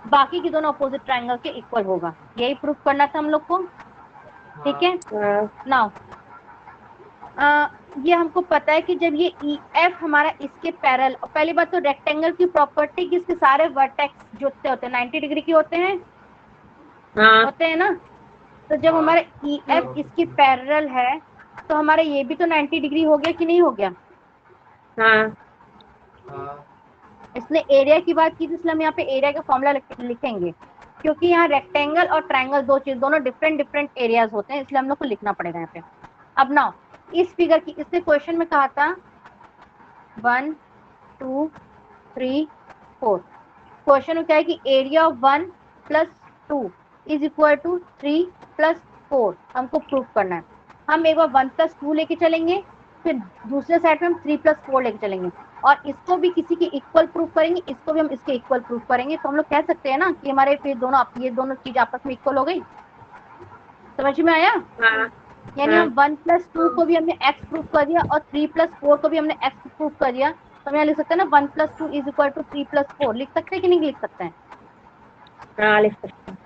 बाकी के दोनों अपोजिट ट्राइंगल के इक्वल होगा, यही प्रूव करना था हम लोग को। ठीक है, हाँ नाउ ये हमको पता है कि जब ये EF हमारा इसके पैरेलल, और पहली बात तो रेक्टेंगल की प्रॉपर्टी कि इसके सारे वर्टेक्स जुड़ते होते हैं, 90 डिग्री के हाँ होते हैं ना। तो जब हाँ हमारे EF इसकी पैरेलल है तो हमारा ये भी तो 90 डिग्री हो गया कि नहीं हो गया। हाँ हाँ इसने एरिया की बात की थी, इसलिए हम यहाँ पे एरिया का फॉर्मूला लिखेंगे, क्योंकि यहाँ रेक्टेंगल और ट्राइंगल दो चीज, दोनों डिफरेंट डिफरेंट एरियाज होते हैं, इसलिए हम लोग को लिखना पड़ेगा यहाँ पे। अब नाउ इस फिगर की, इसने क्वेश्चन में कहा था 1 2 3 4, क्वेश्चन में क्या है कि area of 1+2 is equal to 3+4 हमको प्रूव करना है। हम एक बार 1+2 लेके चलेंगे, फिर दूसरे साइड में हम 3+4 लेके चलेंगे, और इसको भी किसी के इक्वल प्रूव करेंगे, इसको भी हम इसके इक्वल प्रूव करेंगे, तो हम लोग कह सकते हैं ना कि हमारे फिर दोनों ये दोनों चीज आपस में इक्वल हो गई। समझ में आया, हाँ यानी हाँ हम 1+2 को भी हमने x प्रूव कर दिया और 3+4 को भी हमने x प्रूव कर दिया, तो हम यहाँ लिख सकते हैं ना 1+2 इज इक्वल टू 3+4, लिख सकते हैं कि नहीं लिख सकते हैं। हाँ लिख सकते हैं।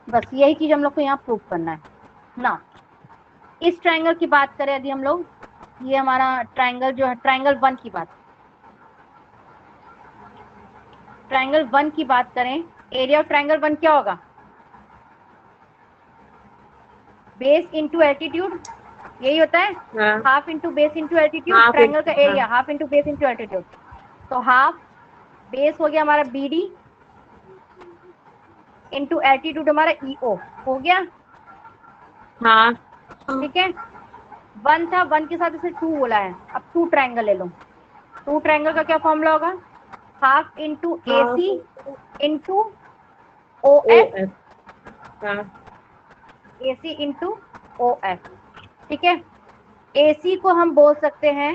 बस यही चीज हम लोग को यहाँ प्रूव करना है ना। इस ट्राइंगल की बात करें यदि हम लोग, ये हमारा ट्राइंगल जो है, ट्राइंगल 1 की बात, ट्राइंगल 1 की बात करें, एरिया ऑफ ट्राइंगल 1 क्या होगा, बेस इंटू एल्टीट्यूड, यही होता है, हाँ half into base into altitude, हाँ फिर ट्राइंगल का हाँ area half into base into altitude. तो हाफ बेस हो गया हमारा BD इंटू एल्टीट्यूड हमारा EO हो गया। हाँ ठीक है, 1 था, 1 के साथ इसे 2 बोला है, अब 2 ट्राइंगल ले लो, 2 ट्राइंगल का क्या फॉर्मूला होगा, हाफ इंटू हाँ AC into O OF F हाँ AC इंटू OF। ठीक है, AC को हम बोल सकते हैं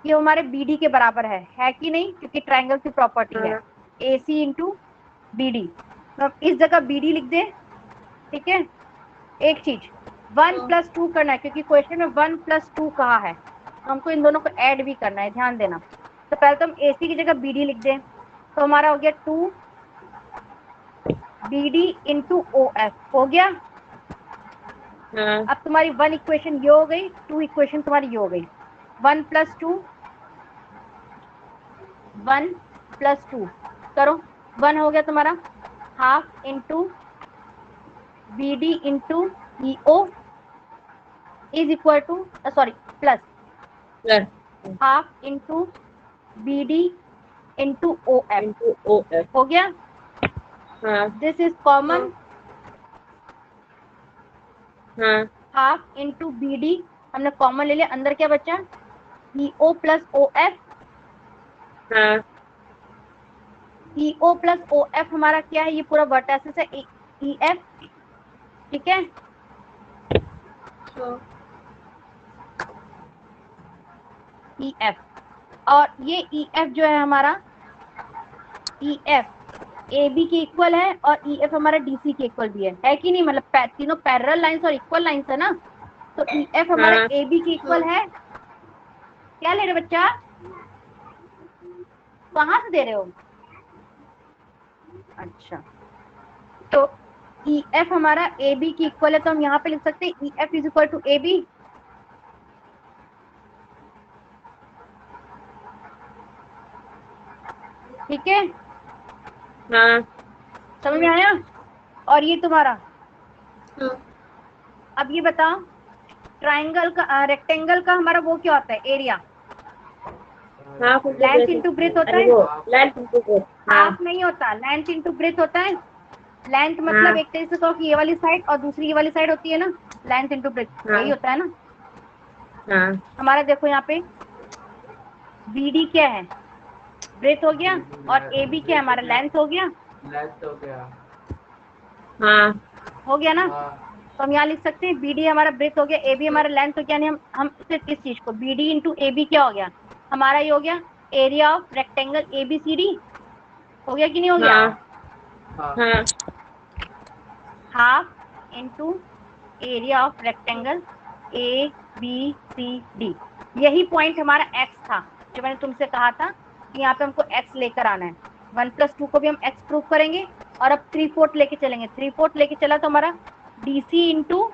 कि हमारे BD के बराबर है कि नहीं, क्योंकि ट्रायंगल की प्रॉपर्टी है AC इंटू BD। तो हम इस जगह BD लिख दें। ठीक है, एक चीज 1+2 करना है, क्योंकि क्वेश्चन में 1+2 कहा है, तो हमको इन दोनों को ऐड भी करना है, ध्यान देना। तो पहले तो हम AC की जगह BD लिख दें, तो हमारा हो गया 2BD इंटू OF हो गया। अब तुम्हारी 1 इक्वेशन ये हो गई, 2 इक्वेशन तुम्हारी ये हो गई। 1+2 1+2 करो, 1 हो गया तुम्हारा, half into BD into EO is equal to, sorry plus, half into BD into OF हो गया। This is common, half into BD हमने कॉमन ले लिया, अंदर क्या बचा, EO plus OF। EO plus OF हमारा क्या है, ये पूरा वर्टेसिस है EF। ठीक है, EF, और ये EF जो है हमारा, EF AB के इक्वल है और EF हमारा DC के इक्वल भी है कि नहीं, मतलब तीनों पैरेलल लाइंस और इक्वल लाइंस है ना, तो EF हमारा AB के इक्वल है। क्या ले रहे बच्चा, कहाँ से दे रहे हो? अच्छा, तो EF हमारा AB की इक्वल है, तो हम यहाँ पे लिख सकते हैं EF is equal to AB। ठीक है, समझ में आया? और ये तुम्हारा, अब ये बताओ, ट्राइंगल का रेक्टेंगल का हमारा वो क्या होता है, एरिया लेंथ इंटू ब्रेथ होता है। हाफ नहीं होता, लेंथ इंटू ब्रेथ होता है। लेंथ मतलब एक तरीके से कहो कि ये वाली साइड और दूसरी ये वाली साइड होती है ना, लेंथ इंटू ब्रेथ, यही होता है ना। हमारा देखो यहाँ पे BD क्या है, ब्रेथ हो गया, और AB क्या है हमारा, लेंथ हो गया। लेंथ हो गया, हो गया ना, तो हम यहाँ लिख सकते हैं BD हमारा ब्रेथ हो गया, AB हमारा लेंथ हो गया। यानी हम सिर्फ इस चीज को BD इंटू AB क्या हो गया हमारा, ये हो गया एरिया ऑफ रेक्टेंगल ABCD। हो गया कि नहीं हो गया? Half into area of rectangle ABCD। यही पॉइंट हमारा x था, जो मैंने तुमसे कहा था कि यहाँ पे हमको x लेकर आना है। 1+2 को भी हम x प्रूव करेंगे, और अब 3/4 लेके चलेंगे। 3/4 लेके चला तो हमारा DC इंटू,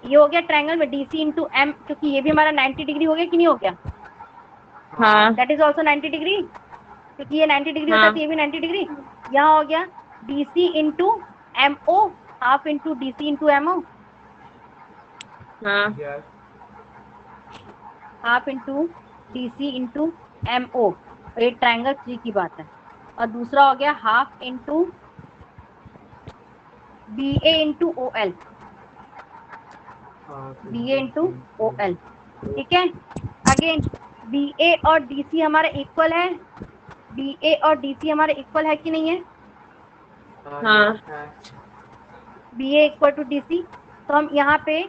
ये हो गया ट्रायंगल में DC इंटू M, क्योंकि ये भी हमारा 90 डिग्री हो गया कि नहीं हो गया, दैट इज ऑल्सो 90 डिग्री, क्योंकि ये 90 डिग्री होता है तो ये भी 90 डिग्री। यहाँ हो गया DC into MO, half into DC into MO, half into DC into MO, ये ट्रायंगल 3 की बात है। और दूसरा हो गया half into BA into OL, BA into OL। ठीक है, अगेन BA और DC हमारा इक्वल है, BA और DC हमारा इक्वल है कि नहीं है, BA इक्वल टू DC। तो हम यहाँ पे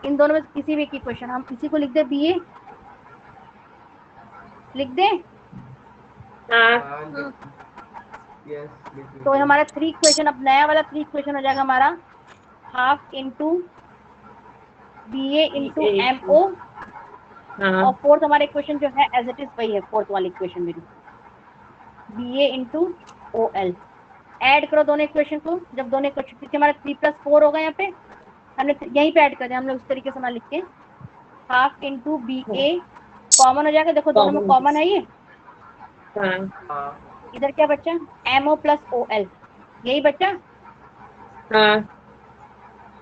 इन दोनों में किसी भी इक्वेशन, हम इसी को लिख दे, BA लिख दे। तो हमारा 3 इक्वेशन, अब नया वाला 3 इक्वेशन हो जाएगा हमारा, half into BA into MO, और फोर्थ हमारा इक्वेशन जो है एज इट इज वही है, फोर्थ वाली इक्वेशन मेरी, BA इंटू OL। ऐड करो दोनों इक्वेशन को, जब दोनों इक्वेशन, क्योंकि हमारा 3+4 होगा, यहाँ पे हमने यहीं पे ऐड कर दिया, हम लोग इस तरीके से ना लिख के, हाफ इंटू BA कॉमन हो जाएगा, देखो दोनों में कॉमन है ये, इधर क्या बच्चा, MO प्लस OL, यही बच्चा,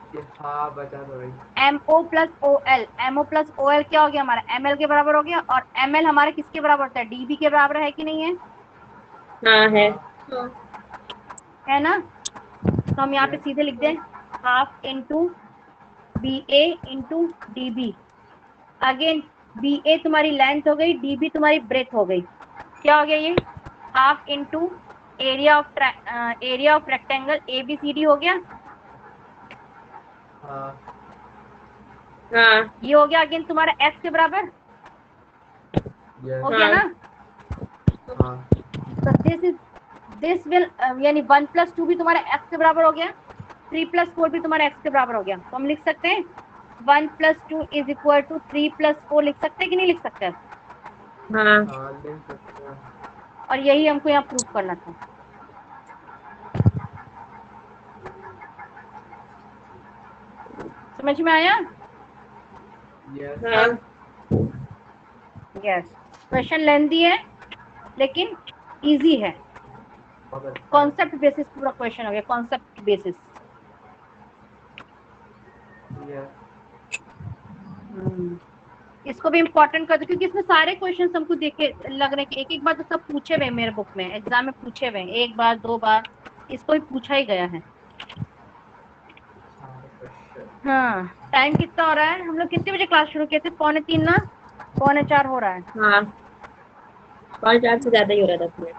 बचा तो भाई, MO plus OL, MO plus OL क्या हो गया हमारा, ML के बराबर हो गया, और ML हमारे किसके बराबर होता है, DB के बराबर है कि नहीं है, है ना। तो हम यहाँ पे सीधे लिख दें, half into BA into DB। Again BA तुम्हारी लेंथ हो गई, DB तुम्हारी ब्रेथ हो गई, क्या हो गया ये, half into area of rectangle ABCD हो गया। हाँ हाँ ये हो गया अगेन तुम्हारा x के बराबर हो यस गया ना। हाँ तो दिस विल यानी 1 + 2 भी तुम्हारा x के बराबर हो गया, 3 + 4 भी तुम्हारा x के बराबर हो गया। तो हम लिख सकते हैं 1 + 2 = 3 + 4, लिख सकते हैं कि नहीं लिख सकते? हाँ हाँ ले सकते हैं। और यही हमको यहाँ प्रूफ करना था। समझ में आया? यस हाँ यस। क्वेश्चन लेंथी है लेकिन इजी है। बहुत अच्छा है। कॉन्सेप्ट बेसिस पूरा क्वेश्चन हो गया, कॉन्सेप्ट बेसिस। यस इसको भी इम्पोर्टेंट कर दो क्योंकि इसमें सारे क्वेश्चन हमको देखे लग रहे हैं कि एक एक बार तो सब पूछे हुए हैं, मेरे बुक में एग्जाम में पूछे हुए हैं, एक बार दो बार इसको भी पूछा ही गया है। सारे क्वेश्चन। हाँ, टाइम कितना हो रहा है? हम लोग कितने बजे क्लास शुरू किए थे? 3:45 ना? 3:45 हो रहा है। हाँ 5 4 से ज्यादा ही हो रहा है, 10 मिनट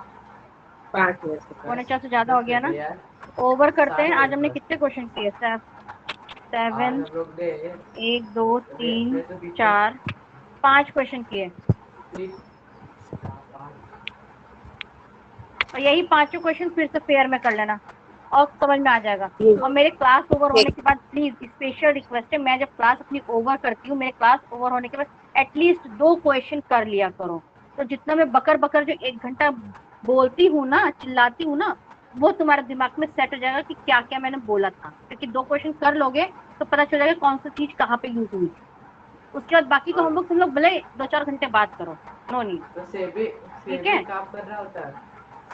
5 मिनट से पास। 3:45 से ज्यादा हो 10 गया मिनट ना? यार। ओवर करते हैं। आज 7 मिनट हमने बस। कितने क्वेश्चन किए? आज 7, हम लोग ने 1 2 3 मैं तो पीछे 4 5 क्वेश्चन किए। 3 5 और यही पांचों क्वेश्चन फिर से फेयर में कर लेना और समझ में आ जाएगा। और मेरे ठीक। क्लास ओवर होने के बाद प्लीज स्पेशल रिक्वेस्ट है, मैं जब क्लास अपनी ओवर करती हूँ, मेरे क्लास ओवर होने के बाद एटलीस्ट 2 क्वेश्चन कर लिया करो। तो जितना मैं बकर बकर जो 1 घंटा बोलती हूँ ना, चिल्लाती हूँ ना, वो तुम्हारे दिमाग में सेट हो जाएगा कि क्या क्या मैंने बोला था। क्योंकि 2 क्वेश्चन कर लोगे तो पता चल जाएगा कौन सी चीज कहाँ पे यूज हुई थी। उसके बाद बाकी का और होमवर्क तुम लोग भले 2 4 घंटे बात करो, नो नीड। तो ठीक सेम ही है? काम करना होता है।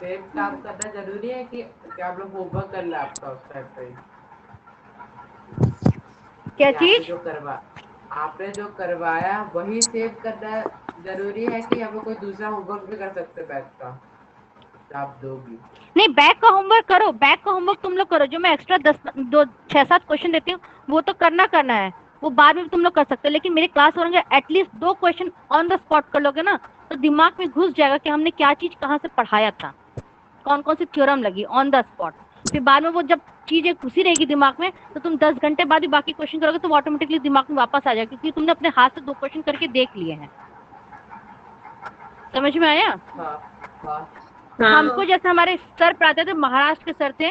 सेम काम करना जरूरी है कि आप लोग होमवर्क कर ले आपका उस टाइम पे ही? क्या कि चीज? आपने जो करवाया वही सेव करना जरूरी है कि हम लोग कोई दूसरा होमवर्क भी कर सकते हैं बैच का जो आप दोगी? नहीं, बैक का होमवर्क करो, बैक का होमवर्क तुम लोग करो। जो मैं एक्स्ट्रा 6 7 क्वेश्चन देती हूँ वो तो करना है, वो बाद में भी तुम लोग कर सकते हो। लेकिन मेरे क्लास होंगे at least 2 question on the spot कर लोगे ना, तो दिमाग में घुस जाएगा कि हमने क्या चीज कहाँ से पढ़ाया था, कौन कौन सी थ्योरम लगी ऑन द स्पॉट। फिर बाद में वो जब चीजें घुसी रहेगी दिमाग में, तो तुम 10 घंटे बाद भी बाकी क्वेश्चन करोगे तो ऑटोमेटिकली दिमाग में वापस आ जाएगा, क्योंकि तुमने अपने हाथ से 2 क्वेश्चन करके देख लिए हैं। समझ में आया? हाँ हाँ हमको हाँ जैसे हमारे सर पढ़ाते थे, महाराष्ट्र के सर थे।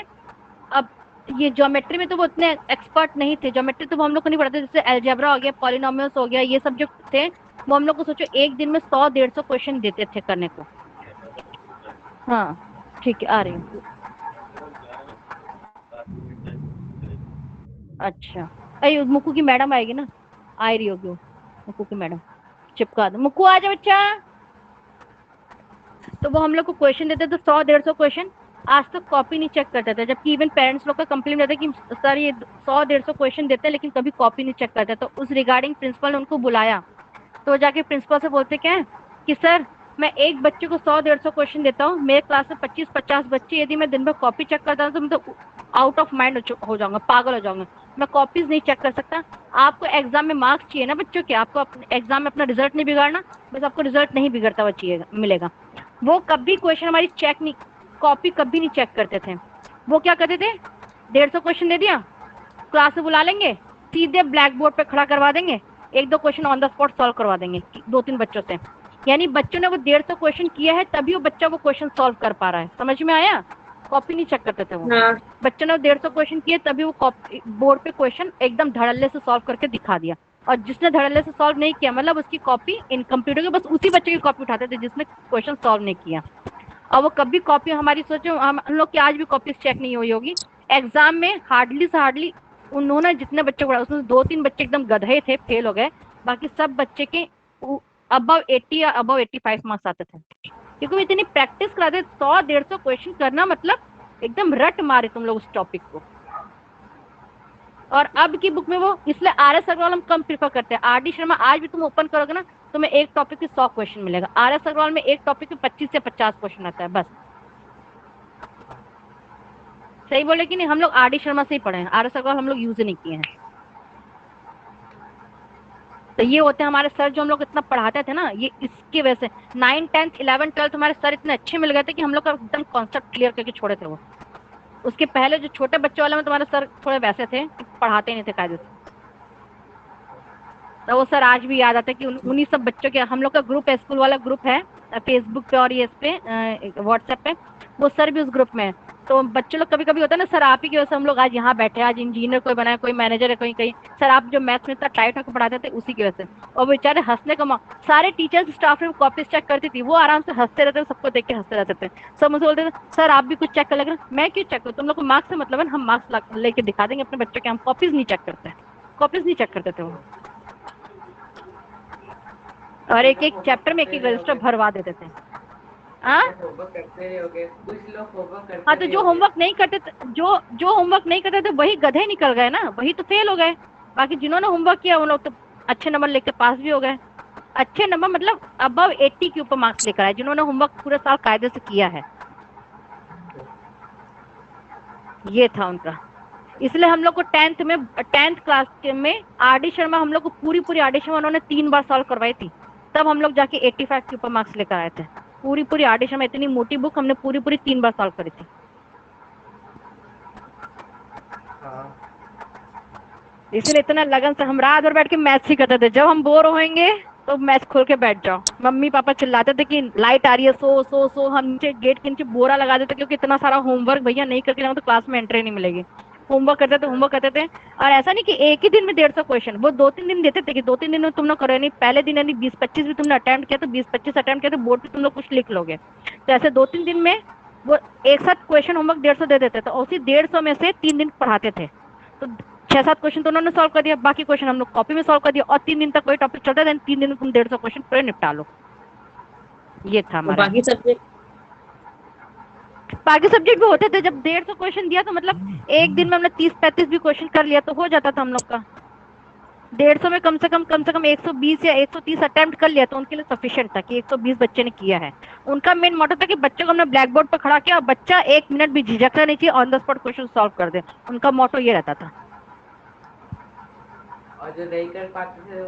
अब ये ज्योमेट्री में तो वो उतने एक्सपर्ट नहीं थे, ज्योमेट्री तो वो हम लोग को नहीं पढ़ाते। जैसे अलजेब्रा हो गया, पॉलिनोमियल्स हो गया, ये सब जो थे वो हम लोग को सोचो एक दिन में 100 150 क्वेश्चन देते थे करने को। हाँ ठीक है, आ रही हूँ। अच्छा, अरे मुक्कू की मैडम आएगी ना, आ ही रही होगी वो। मुक्कू की मैडम, चिपका दो। मुक्कू आ जा बच्चा। तो वो हम लोग को क्वेश्चन देते थे 100 150 क्वेश्चन। आज तक कॉपी नहीं चेक करते थे, जबकि इवन पेरेंट्स लोग का कंप्लेंट रहता है कि सर ये 100 150 क्वेश्चन देते हैं लेकिन कभी कॉपी नहीं चेक करते। तो उस रिगार्डिंग प्रिंसिपल ने उनको बुलाया, तो वो जाके प्रिंसिपल से बोलते क्या है कि सर मैं एक बच्चे को 100 150 क्वेश्चन देता हूँ, मेरे क्लास में 25 50 बच्चे, यदि मैं दिन भर कॉपी चेक करता हूँ तो मैं तो आउट ऑफ माइंड हो जाऊंगा, पागल हो जाऊंगा। मैं कॉपीज नहीं चेक कर सकता। आपको एग्जाम में मार्क्स चाहिए ना बच्चों के, आपको अपने एग्जाम में अपना रिजल्ट नहीं बिगाड़ना। बस आपको रिजल्ट नहीं बिगड़ता हुआ चाहिए मिलेगा। वो कभी क्वेश्चन हमारी चेक नहीं, कॉपी कभी नहीं चेक करते थे। वो क्या करते थे, 150 क्वेश्चन दे दिया, क्लास में बुला लेंगे, सीधे ब्लैक बोर्ड पे खड़ा करवा देंगे, 1 2 question on the spot solve करवा देंगे 2 3 बच्चों से। यानी बच्चों ने वो 150 क्वेश्चन किया है तभी वो बच्चा वो क्वेश्चन सॉल्व कर पा रहा है। समझ में आया? कॉपी नहीं चेक करते थे वो। हाँ बच्चों ने 150 क्वेश्चन किए तभी वो कॉपी बोर्ड पे क्वेश्चन एकदम धड़ल्ले से सॉल्व करके दिखा दिया। और जिसने धड़ल्ले से सॉल्व नहीं किया मतलब उसकी कॉपी इनकम्प्लीट हो गई। बस उसी बच्चे की कॉपी उठाते थे जिसने क्वेश्चन सॉल्व नहीं किया। और वो कभी कॉपी हमारी, सोचो हम लोग की आज भी कॉपी चेक नहीं हुई होगी। एग्जाम में हार्डली से हार्डली उन्होंने जितने बच्चे पढ़ा उसमें 2 3 बच्चे एकदम गधे थे, फेल हो गए। बाकी सब बच्चे के अबव 80 या अबव 85 मार्क्स आते थे, क्योंकि वो इतनी प्रैक्टिस कराते। 100 150 क्वेश्चन करना मतलब एकदम रट मारे तुम लोग उस टॉपिक को। और अब की बुक में वो इसलिए आर एस अग्रवाल हम कम प्रीफर करते हैं। आर डी शर्मा आज भी तुम ओपन करोगे ना, तुम्हें एक टॉपिक के 100 क्वेश्चन मिलेगा। आर एस अग्रवाल में एक टॉपिक के 25 से 50 क्वेश्चन आता है बस। सही बोले कि नहीं? हम लोग आर डी शर्मा से ही पढ़े हैं, आर एस अग्रवाल हम लोग यूज ही नहीं किए हैं। तो ये होते हैं हमारे सर जो हम लोग इतना पढ़ाते थे ना, ये इसकी वजह से 9 10 11 12 हमारे सर इतने अच्छे मिल गए थे कि हम लोग का एकदम कॉन्सेप्ट क्लियर करके छोड़े थे वो। उसके पहले जो छोटे बच्चे वाले में तुम्हारे सर थोड़े वैसे थे कि पढ़ाते नहीं थे कायदे से। तो वो सर आज भी याद आता है कि उन्हीं सब बच्चों के, हम लोग का ग्रुप है, स्कूल वाला ग्रुप है फेसबुक पे और ये इस पे व्हाट्सएप पे, वो सर भी उस ग्रुप में है। तो बच्चे लोग कभी कभी होता है ना, सर आप ही की वजह से हम लोग आज यहाँ बैठे हैं, आज इंजीनियर कोई बना है, कोई मैनेजर है, कोई कहीं, सर आप जो मैथ्स में इतना टाइट होकर पढ़ाते थे उसी की वजह से। और बेचारे हंसने का सारे टीचर्स स्टाफ में कॉपीज चेक करती थी, वो आराम से हंसते रहते थे, सबको देख के हंसते रहते थे। सब मुझे बोलते थे सर आप भी कुछ चेक कर लग, मैं क्यों चेक करूँ, तुम लोग को मार्क्स से मतलब है, हम मार्क्स लेके दिखा देंगे अपने बच्चों के, हम कॉपीज नहीं चेक करते, कॉपीज नहीं चेक करते थे वो। और एक एक चैप्टर में एक एक रजिस्टर भरवा देते थे। होमवर्क करते रहे होगे, कुछ लोग होमवर्क करते हाँ, तो जो होमवर्क नहीं करते थे, जो होमवर्क नहीं करते थे वही गधे निकल गए ना, वही तो फेल हो गए। बाकी जिन्होंने होमवर्क किया उन लोग तो अच्छे नंबर लेके पास भी हो गए। अच्छे नंबर मतलब अबव 80 के ऊपर मार्क्स लेकर आए, जिन्होंने होमवर्क पूरे साल कायदे से किया है, ये था उनका। इसलिए हम लोग को 10th क्लास में आर डी शर्मा, हम लोग को पूरी आर डी शर्मा उन्होंने 3 बार सॉल्व करवाई थी, तब हम लोग जाके 85 के ऊपर मार्क्स लेकर आए थे। पूरी आर डी शर्मा, इतनी मोटी बुक हमने पूरी 3 बार सॉल्व करी थी। इसलिए इतना लगन से हम रात भर बैठ के मैथ्स ही करते थे। जब हम बोर होंगे तो मैथ्स खोल के बैठ जाओ, मम्मी पापा चिल्लाते थे कि लाइट आ रही है, सो हम नीचे गेट के नीचे बोरा लगा देते, क्योंकि इतना सारा होमवर्क भैया नहीं करके जाओ तो क्लास में एंट्री नहीं मिलेगी। होमवर्क करते थे। और ऐसा नहीं कि एक ही दिन में 150 क्वेश्चन, वो 2-3 दिन देते थे कि 2-3 दिन में तुम लोग करो, नहीं पहले दिन यानी 20-25 भी तुमने अटेम्प्ट किया तो 20-25 अटेम्प्ट किया तो बोर्ड पे तुम लोग कुछ लिख लोगे। तो ऐसे 2-3 दिन में वो एक साथ क्वेश्चन होमवर्क 150 दे देते, तो उसी 150 में से 3 दिन पढ़ाते थे, तो 6-7 क्वेश्चन तो उन्होंने सॉल्व कर दिया, बाकी क्वेश्चन हम लोग कॉपी में सॉल्व कर दिया, और 3 दिन तक कोई टॉपिक चलता था, 3 दिन में तुम 150 क्वेश्चन पूरे निपटा लो। ये था हमारा। बाकी सब्जेक्ट भी होते थे, जब 150 क्वेश्चन दिया तो मतलब एक दिन में हमने 30-35 भी क्वेश्चन कर लिया तो हो जाता था हम लोग का। 150 में कम से कम 120 या 130 अटेम्प्ट कर लिया तो उनके लिए सफिशिएंट था कि 120 बच्चे ने किया है। उनका मेन मोटो था कि बच्चों को हमने ब्लैक बोर्ड पर खड़ा किया और बच्चा 1 मिनट भी झिझकना नहीं चाहिए, on the spot question solve कर दे, उनका मोटो ये रहता था। और जो नहीं कर पाते थे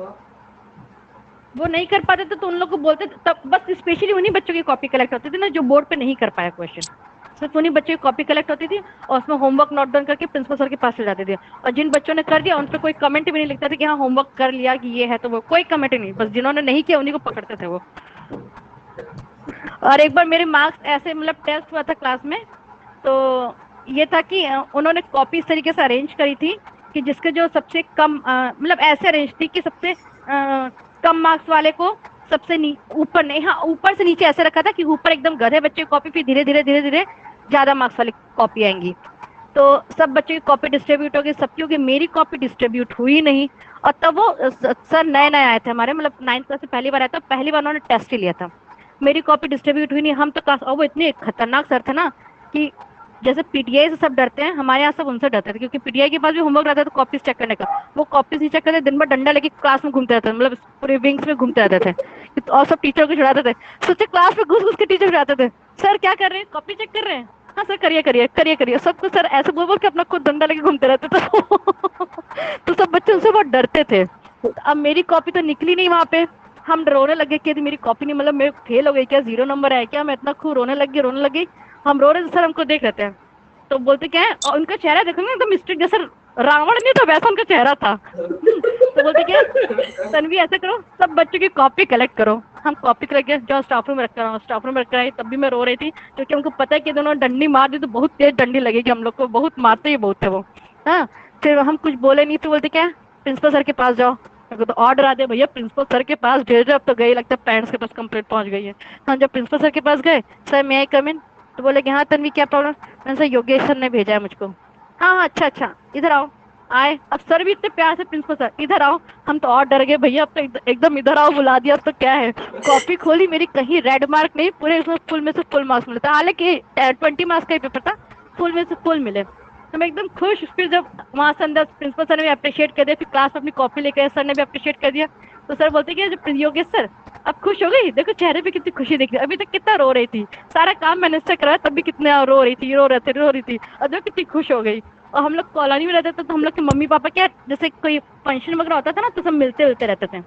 वो नहीं कर पाते थे तो उन लोग को बोलते थे, तब बस स्पेशली उन्हीं बच्चों की कॉपी कलेक्ट होती थी ना जो बोर्ड पे नहीं कर पाया क्वेश्चन, सिर्फ उन्हीं बच्चों की कॉपी कलेक्ट होती थी और उसमें होमवर्क नोट डाउन करके प्रिंसिपल सर के पास ले जाते थे। और जिन बच्चों ने कर दिया उन पर कोई कमेंट भी नहीं लिखता था कि हाँ होमवर्क कर लिया कि ये है, तो वो कोई कमेंट नहीं, बस जिन्होंने नहीं किया उन्हीं को पकड़ते थे वो। और एक बार मेरे मार्क्स ऐसे मतलब टेस्ट हुआ था क्लास में, तो ये था कि उन्होंने कॉपी इस तरीके से अरेंज करी थी कि जिसके जो सबसे कम मतलब ऐसे अरेंज थी कि सबसे कम मार्क्स वाले को सबसे ऊपर नहीं, हाँ ऊपर से नीचे ऐसे रखा था कि ऊपर एकदम गधे बच्चे की कॉपी, फिर धीरे धीरे ज्यादा मार्क्स वाली कॉपी आएंगी। तो सब बच्चों की कॉपी डिस्ट्रीब्यूट होगी, सबकी होगी, मेरी कॉपी डिस्ट्रीब्यूट हुई नहीं। और तब वो सर नए आए थे हमारे, मतलब 9th क्लास से पहली बार आया था, पहली बार उन्होंने टेस्ट ही लिया था, मेरी कॉपी डिस्ट्रीब्यूट हुई नहीं। हम तो क्लास, और वो इतने खतरनाक सर थे ना कि जैसे पीटीआई से सब डरते हैं, हमारे यहाँ सब उनसे डरते थे, क्योंकि पीटीआई के पास भी होमवर्क रहता था तो कॉपीज चेक करने का, वो कॉपीज नहीं चेक करते, दिन भर डंडा लेके क्लास में घूमते रहते थे, मतलब पूरे विंग्स में घूमते रहते थे और सब टीचर को छुड़ाते थे। सोचे क्लास में घुस घुस के टीचर छुड़ाते थे, सर क्या कर रहे हैं, कॉपी चेक कर रहे हैं, हाँ सर करिए, सबको सर ऐसे बोल के अपना खुद डंडा लेके घूमते रहते थे तो सब बच्चे उनसे बहुत डरते थे। अब मेरी कॉपी तो निकली नहीं वहां पे, हम रोने लगे कि मेरी कॉपी नहीं, मतलब मैं फेल हो गई क्या, 0 नंबर आया क्या, मैं इतना खूब रोने लगी। हम रो रहे थे, सर हमको देख लेते हैं तो बोलते क्या है, और उनका चेहरा देखोगे एकदम मिस्टेक जैसा, रावण नहीं था वैसा उनका चेहरा था तो बोलते क्या, तन्वी ऐसे करो, सब बच्चों की कॉपी कलेक्ट करो। हम कॉपी कलेक्ट किया, जो स्टाफ रूम में रख आई, तब भी मैं रो रही थी क्योंकि हमको पता है कि दोनों डंडी मार दी तो बहुत तेज डंडी लगेगी, हम लोग को बहुत मारते ही बहुत थे वो। हाँ, फिर हम कुछ बोले नहीं तो बोलते क्या, प्रिंसिपल सर के पास जाओ, तो ऑर्डर आ दिया भैया प्रिंसिपल सर के पास भेजो, अब तो गई लगता है पेरेंट्स के पास कंप्लेंट पहुंच गई है। हम जब प्रिंसिपल सर के पास गए, सर मैं आई कम इन, तो बोले कि हाँ तन्वी क्या प्रॉब्लम, मैंने सर योगेश सर ने भेजा है मुझको। हाँ अच्छा इधर आओ। आए, अब सर भी इतने प्यार से, प्रिंसिपल सर इधर आओ, हम तो और डर गए भैया, अब तो एकदम इधर आओ बुला दिया, अब तो क्या है। कॉपी खोली, मेरी कहीं रेड मार्क नहीं, पूरे इसमें फुल में से फुल मार्क्स मिले थे, हालांकि 20 मार्क्स का ही पेपर था, फुल में से फुल मिले, तो मैं एकदम खुश। फिर जब वहां से अंदर प्रिंसिपल सर ने भी अप्रिशिएट कर दिया, फिर क्लास में अपनी कॉपी लेकर सर ने भी अप्रिशिएट कर दिया, तो सर बोलते कि योगेश सर अब खुश हो गई, देखो चेहरे पे कितनी खुशी दिख रही, अभी तक कितना रो रही थी, सारा काम मैंने से कराया तब भी कितने रो रही थी, रो रही थी, और देखो कितनी खुश हो गई। और हम लोग कॉलोनी में रहते थे तो हम लोग के मम्मी पापा क्या, जैसे कोई फंक्शन वगैरह होता था ना तो सब मिलते रहते थे,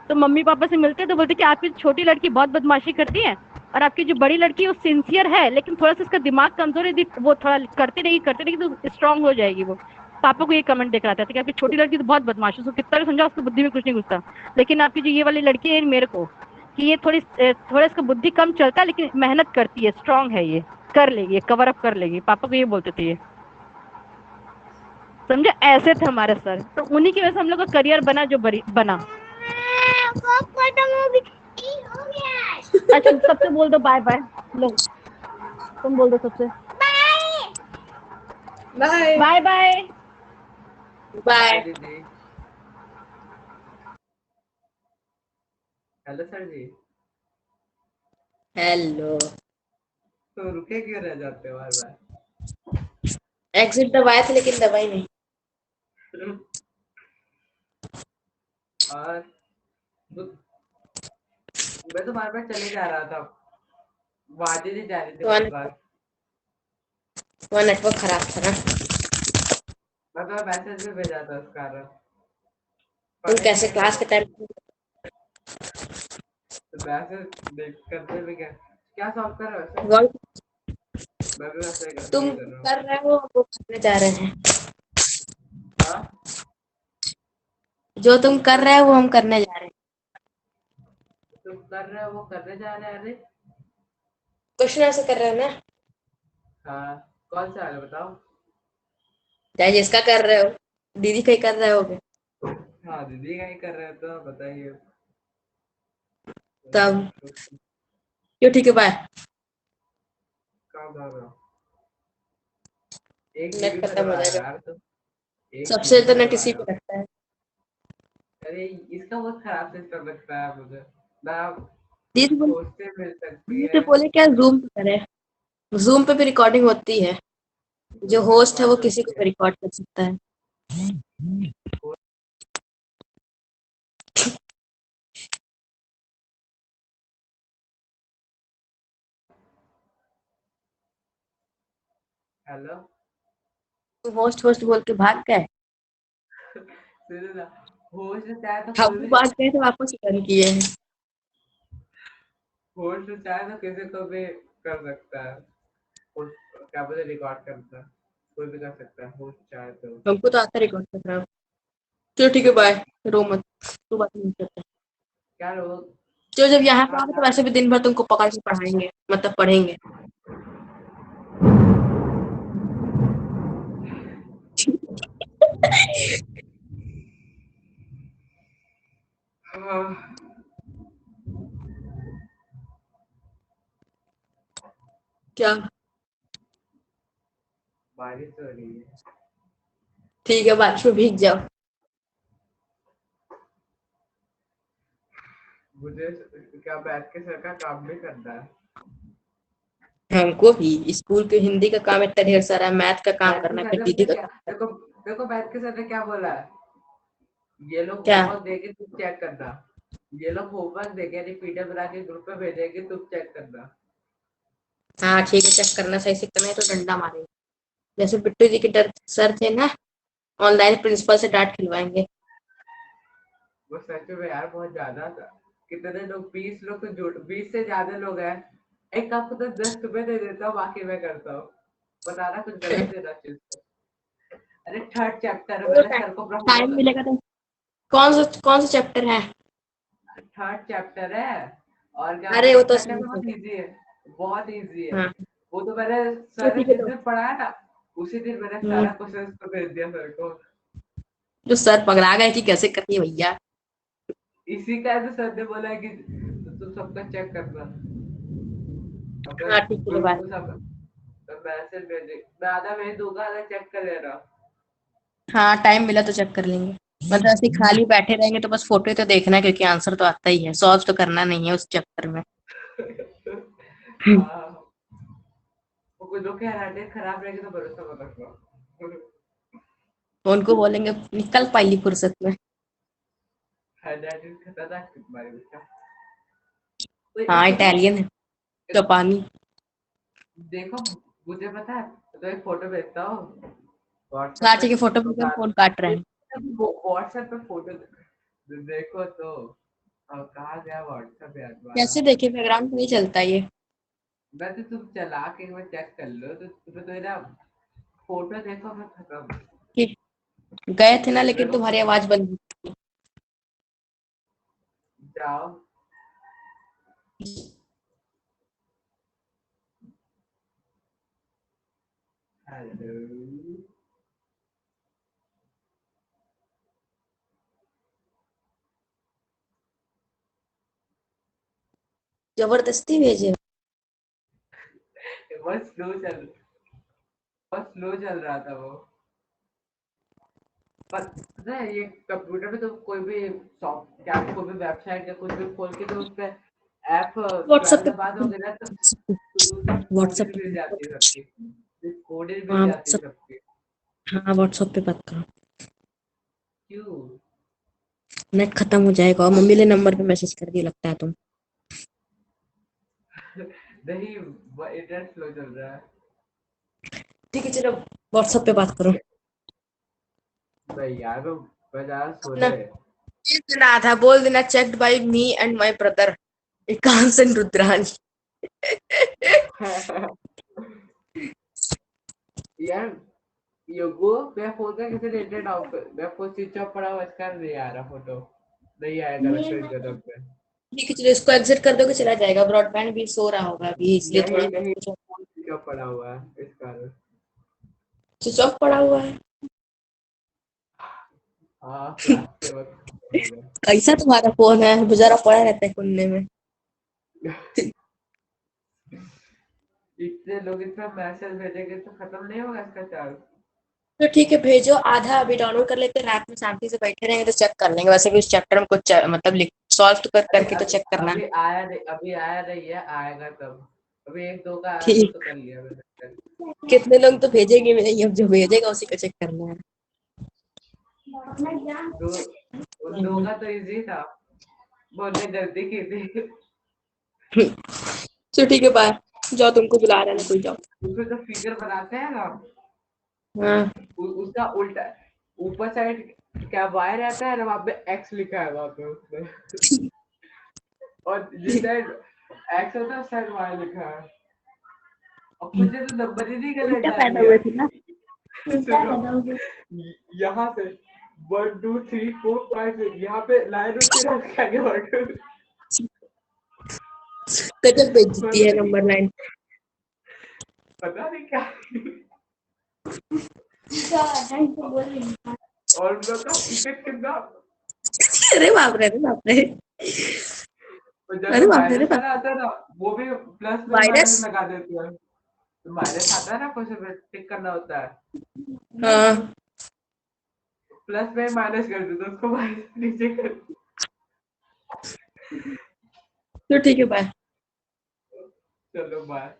तो मम्मी पापा से मिलते तो बोलते कि आपकी छोटी लड़की बहुत बदमाशी करती है और आपकी जो बड़ी लड़की है वो सिंसियर है, लेकिन थोड़ा सा इसका दिमाग कमजोर है, वो थोड़ा करती रहेगी तो स्ट्रांग हो जाएगी वो। पापा को ये कमेंट देकर आता था कि आपकी छोटी लड़की तो बहुत बदमाश है, उसको कितना भी समझा उसकी बुद्धि में कुछ नहीं घुसता, लेकिन आपकी जो ये वाली लड़की है मेरे को कि ये थोड़ा इसका बुद्धि कम चलता है लेकिन मेहनत करती है, स्ट्रांग है, ये कर लेगी, ये कवर अप कर लेगी। पापा को ये बोलते थे ये, समझे, ऐसे थे हमारे सर। तो उन्हीं की वजह से हम लोग का करियर बना जो बना। अच्छा सबसे बोल दो बाय बाय, लो तुम बोल दो सबसे bye bye bye. Bye bye. दीदी। Hello sir ji. हेलो। तो रुके क्यों रह जाते हो बार बार? एग्जिट दबाए थे लेकिन दबाई नहीं। और मैं तो बार बार चले जा रहा था, वादी नहीं जा रही थी बार बार। वहाँ नेटवर्क खराब था ना। मैं तो मैसेज भी भेजा था उस कारण। तुम पढ़े कैसे नहीं क्लास लोग, के टाइम तो मैसेज देख करते भी क्या सॉल्व कर रहे हो वैसे? गॉल मैं भी वैसे ही तुम वही कर रहा हूँ। कर रहे हो वो करने जा रहे हैं। हाँ, जो तुम कर रहे हो वो हम करने जा रहे हैं। तुम कर रहे हो वो करने जा रहे हैं? अरे क्वेश्चन आंसर कर रहे हो ना। हाँ, कौन सा है बताओ। चाहे जिसका कर रहे हो, दीदी का ही कर रहे होगे। हाँ दीदी का ही कर रहे हो तो बताइए। तब क्यों, ठीक है बाय। कहाँ भाग रहा हूँ? 1 GB नेट खत्म हो भरवाया जाएगा। यार तो, एक सबसे जीबी तो नेट इसी भरवाया। पे लगता है। अरे इसका बहुत खराब सिस्टम लगता है मुझे ना। दीदी कुछ बोले, सोचते मिल सकती दीदी से है। बोले क्या जूम पे करें। जूम पे भी रिकॉर्डिंग होती है। जो उसमें होस्ट है वो रिकॉर्ड किसी होती को है। भी रिकॉर्ड कर सकता है। हेलो। तुम होस्ट होस्ट बोल के भाग गए। सुनो ना, होस्ट चाहे तो हम कोई भी भी, भाग गए तो वापस रिटर्न किए हैं। होस्ट चाहे तो किसी को भी कर सकता है। क्या बोले, रिकॉर्ड करता है, कोई भी कर सकता है होस्ट चाहे तो। हमको तो आता रिकॉर्ड कर रहा हूँ। चलो ठीक है बाय। रो मत, तू बात नहीं करते। क्या लोग। चलो जब यहाँ पे हाँ आओगे तो हाँ। वैसे भी दिन भर तुमको पकड़ के पढ़ाएंगे, मतलब पढ़ेंगे। हाँ, क्या। बारिश हो रही है। ठीक है बारिश में भीग जाओ। मुझे क्या बैठ के सर का काम भी करना है। हमको भी स्कूल के हिंदी का काम इतना ढेर सारा है, मैथ का काम बैठ के करना है, सर फिर ने दीदी मुझे का क्या, काम करना देखो देखो बैठ के सर ने क्या बोला है, ये लोग है। क्या। होमवर्क देके तुम चेक करना। ये लोग होमवर्क देके पीडीएफ बना के ग्रुप पे भेजेंगे, तुम चेक करना। हाँ ठीक है, चेक करना, सही से करना है तो डंडा मारेंगे। जैसे बिट्टू जी के डर सर थे ना, ऑनलाइन प्रिंसिपल से डांट खिलवाएंगे। वो सच में यार बहुत ज्यादा था। कितने लोग, 20 लोग तो जुड़, 20 से ज्यादा लोग हैं। एक आपको तो 10 तुम्हें दे देता हूँ, बाकी मैं करता हूँ। बताना कुछ गलत देना चीज को। अरे थर्ड चैप्टर है, मैंने सर को अपना टाइम होमवर्क, मिलेगा तो कौन सा चैप्टर है। थर्ड चैप्टर है। और क्या अरे बोले, वो तो थर्ड चैप्टर समझ बहुत गए। इजी है, बहुत इजी है। हाँ वो तो मैंने, तो सर ने ठीक है जिस तो दिन पढ़ाया ना, उसी दिन मैंने हम्म, सारा क्वेश्चन को भेज दिया सर को। जो सर पगला गए कि कैसे करती है भैया। इसी का तो सर ने बोला है कि तो तुम सबका चेक करना, अपने हाँ ठीक है ग्रुप बाय। को सब। तो मैसेज भेजे, मैं आधा भेज दूंगा, आधा चेक कर लेना। हाँ टाइम मिला तो चेक कर लेंगे। मतलब ऐसे ही खाली बैठे रहेंगे तो बस फोटो ही तो देखना है, क्योंकि आंसर तो आता ही है, सॉल्व तो करना नहीं है उस चक्कर में। हाँ, वो कुछ लोग के हैंडराइटिंग खराब रहेगी तो भरोसा मत रखना। उनको बोलेंगे निकल पाई फुर्सत में। हैंडराइटिंग खतरनाक है तुम्हारी बेटा। हाँ सुनो, इटालियन है, जापानी। देखो, मुझे पता है, तो एक फोटो भेजता हूँ व्हाट्सएप हाँ पे। ठीक है, फोटो तो भेजो, फोन काट रहे हैं। व्हाट्सएप पे फोटो देखो तो। अब कहाँ गया व्हाट्सएप यार तुम्हारा? कैसे देखे, बैकग्राउंड में नहीं चलता ये। मैं तो, तुम चला के एक बार चेक कर लो तो तुम्हें तो ना, फोटो देखो मैं खत्म। ठीक गए थे ना, लेकिन तुम्हारी आवाज बंद हुई। जाओ। हेलो। जबरदस्ती भेजे। बहुत स्लो चल बहुत स्लो चल रहा था वो। पर पता है ये कंप्यूटर पे तो कोई भी सॉफ्ट क्या कोई भी वेबसाइट या कुछ भी खोल के तो उस पे ऐप व्हाट्सएप पे दबा दोगे ना तो शुरू से व्हाट्सएप कोडेड मिल जाती है पे सबकी। कोडेड मिल हाँ जाती है व्हाट्सएप। सबकी। हाँ व्हाट्सएप पे बात करो। क्यों? नेट खत्म हो जाएगा और मम्मी ने नंबर पे मैसेज कर दिया लगता है तुम। नहीं इंटरनेट स्लो चल रहा है। ठीक है चलो व्हाट्सएप पे बात करो। नहीं यार तो बाजार अपना सोने। भेज देना, आधा बोल देना, checked by me and my brother Ekansh and Rudrani. यार योगो मैं फोन का किसी ने इंटरनेट ऑफ कर मैं फोन स्विच ऑफ पड़ा हुआ इसका नहीं आ रहा फोटो। नहीं आएगा लगता है इस जगह पे। ठीक है चलो इसको एग्जिट कर दोगे चला जाएगा, ब्रॉडबैंड भी सो रहा होगा अभी इसलिए थोड़ा नहीं नहीं कुछ फोन स्विच ऑफ पड़ा हुआ है इस कारण। स्विच ऑफ पड़ा हुआ है। हाँ क्लास के वक्त होगा। कैसा तुम्हारा फोन है, बेचारा पड़ा रहता है कोने में। इतने लोग इसमें मैसेज भेजेंगे तो खत्म नहीं होगा इसका चार्ज। तो ठीक है भेजो, आधा अभी डाउनलोड कर लेते हैं, रात में शांति से बैठे रहेंगे तो चेक कर लेंगे, वैसे भी उस चैप्टर में कुछ मतलब सॉल्व करके तो अभी चेक करना है। अभी आया नहीं है आएगा तब। अभी एक दो का आया तो ठीक। कर लिया मैंने। कितने लोग तो भेजेंगे भी नहीं, अब जो भेजेगा उसी को चेक करना है। दो उन दो का तो इजी था। बोलने गलती की थी। चलो ठीक है बाय, जाओ तुमको बुला रहा है ना कोई, जाओ। उसमें जो फिगर बनाते हैं ना हाँ उसका उल्टा ऊपर साइड क्या वाई रहता है ना वहाँ पे एक्स लिखा है वहाँ पे उसमें। और जिस साइड एक्स होता है उस साइड वाई लिखा है। और मुझे तो नंबर ही नहीं गलत उल्टा डाल पैदा दिया। हुए थे ना, उल्टा सुनो पैदा हुए। यहाँ से 1 2 3 4 5 यहाँ पे लाइन होती है उसके आगे 1 2 गजब बेइज्जती पता है नहीं नंबर 9। पता नहीं क्या। अरे और उन लोग का फिगर कितना। बाप रे, अरे बाप रे, और जब अरे भी बाप रे, अरे माइनस बाप वाला आता है ना वो भी प्लस में वायरस। माइनस लगा देते हैं। तो माइनस आता है ना कुछ टिक करना होता है हाँ प्लस में माइनस कर देते उसको माइनस नीचे कर। तो ठीक है बाय। चलो बाय।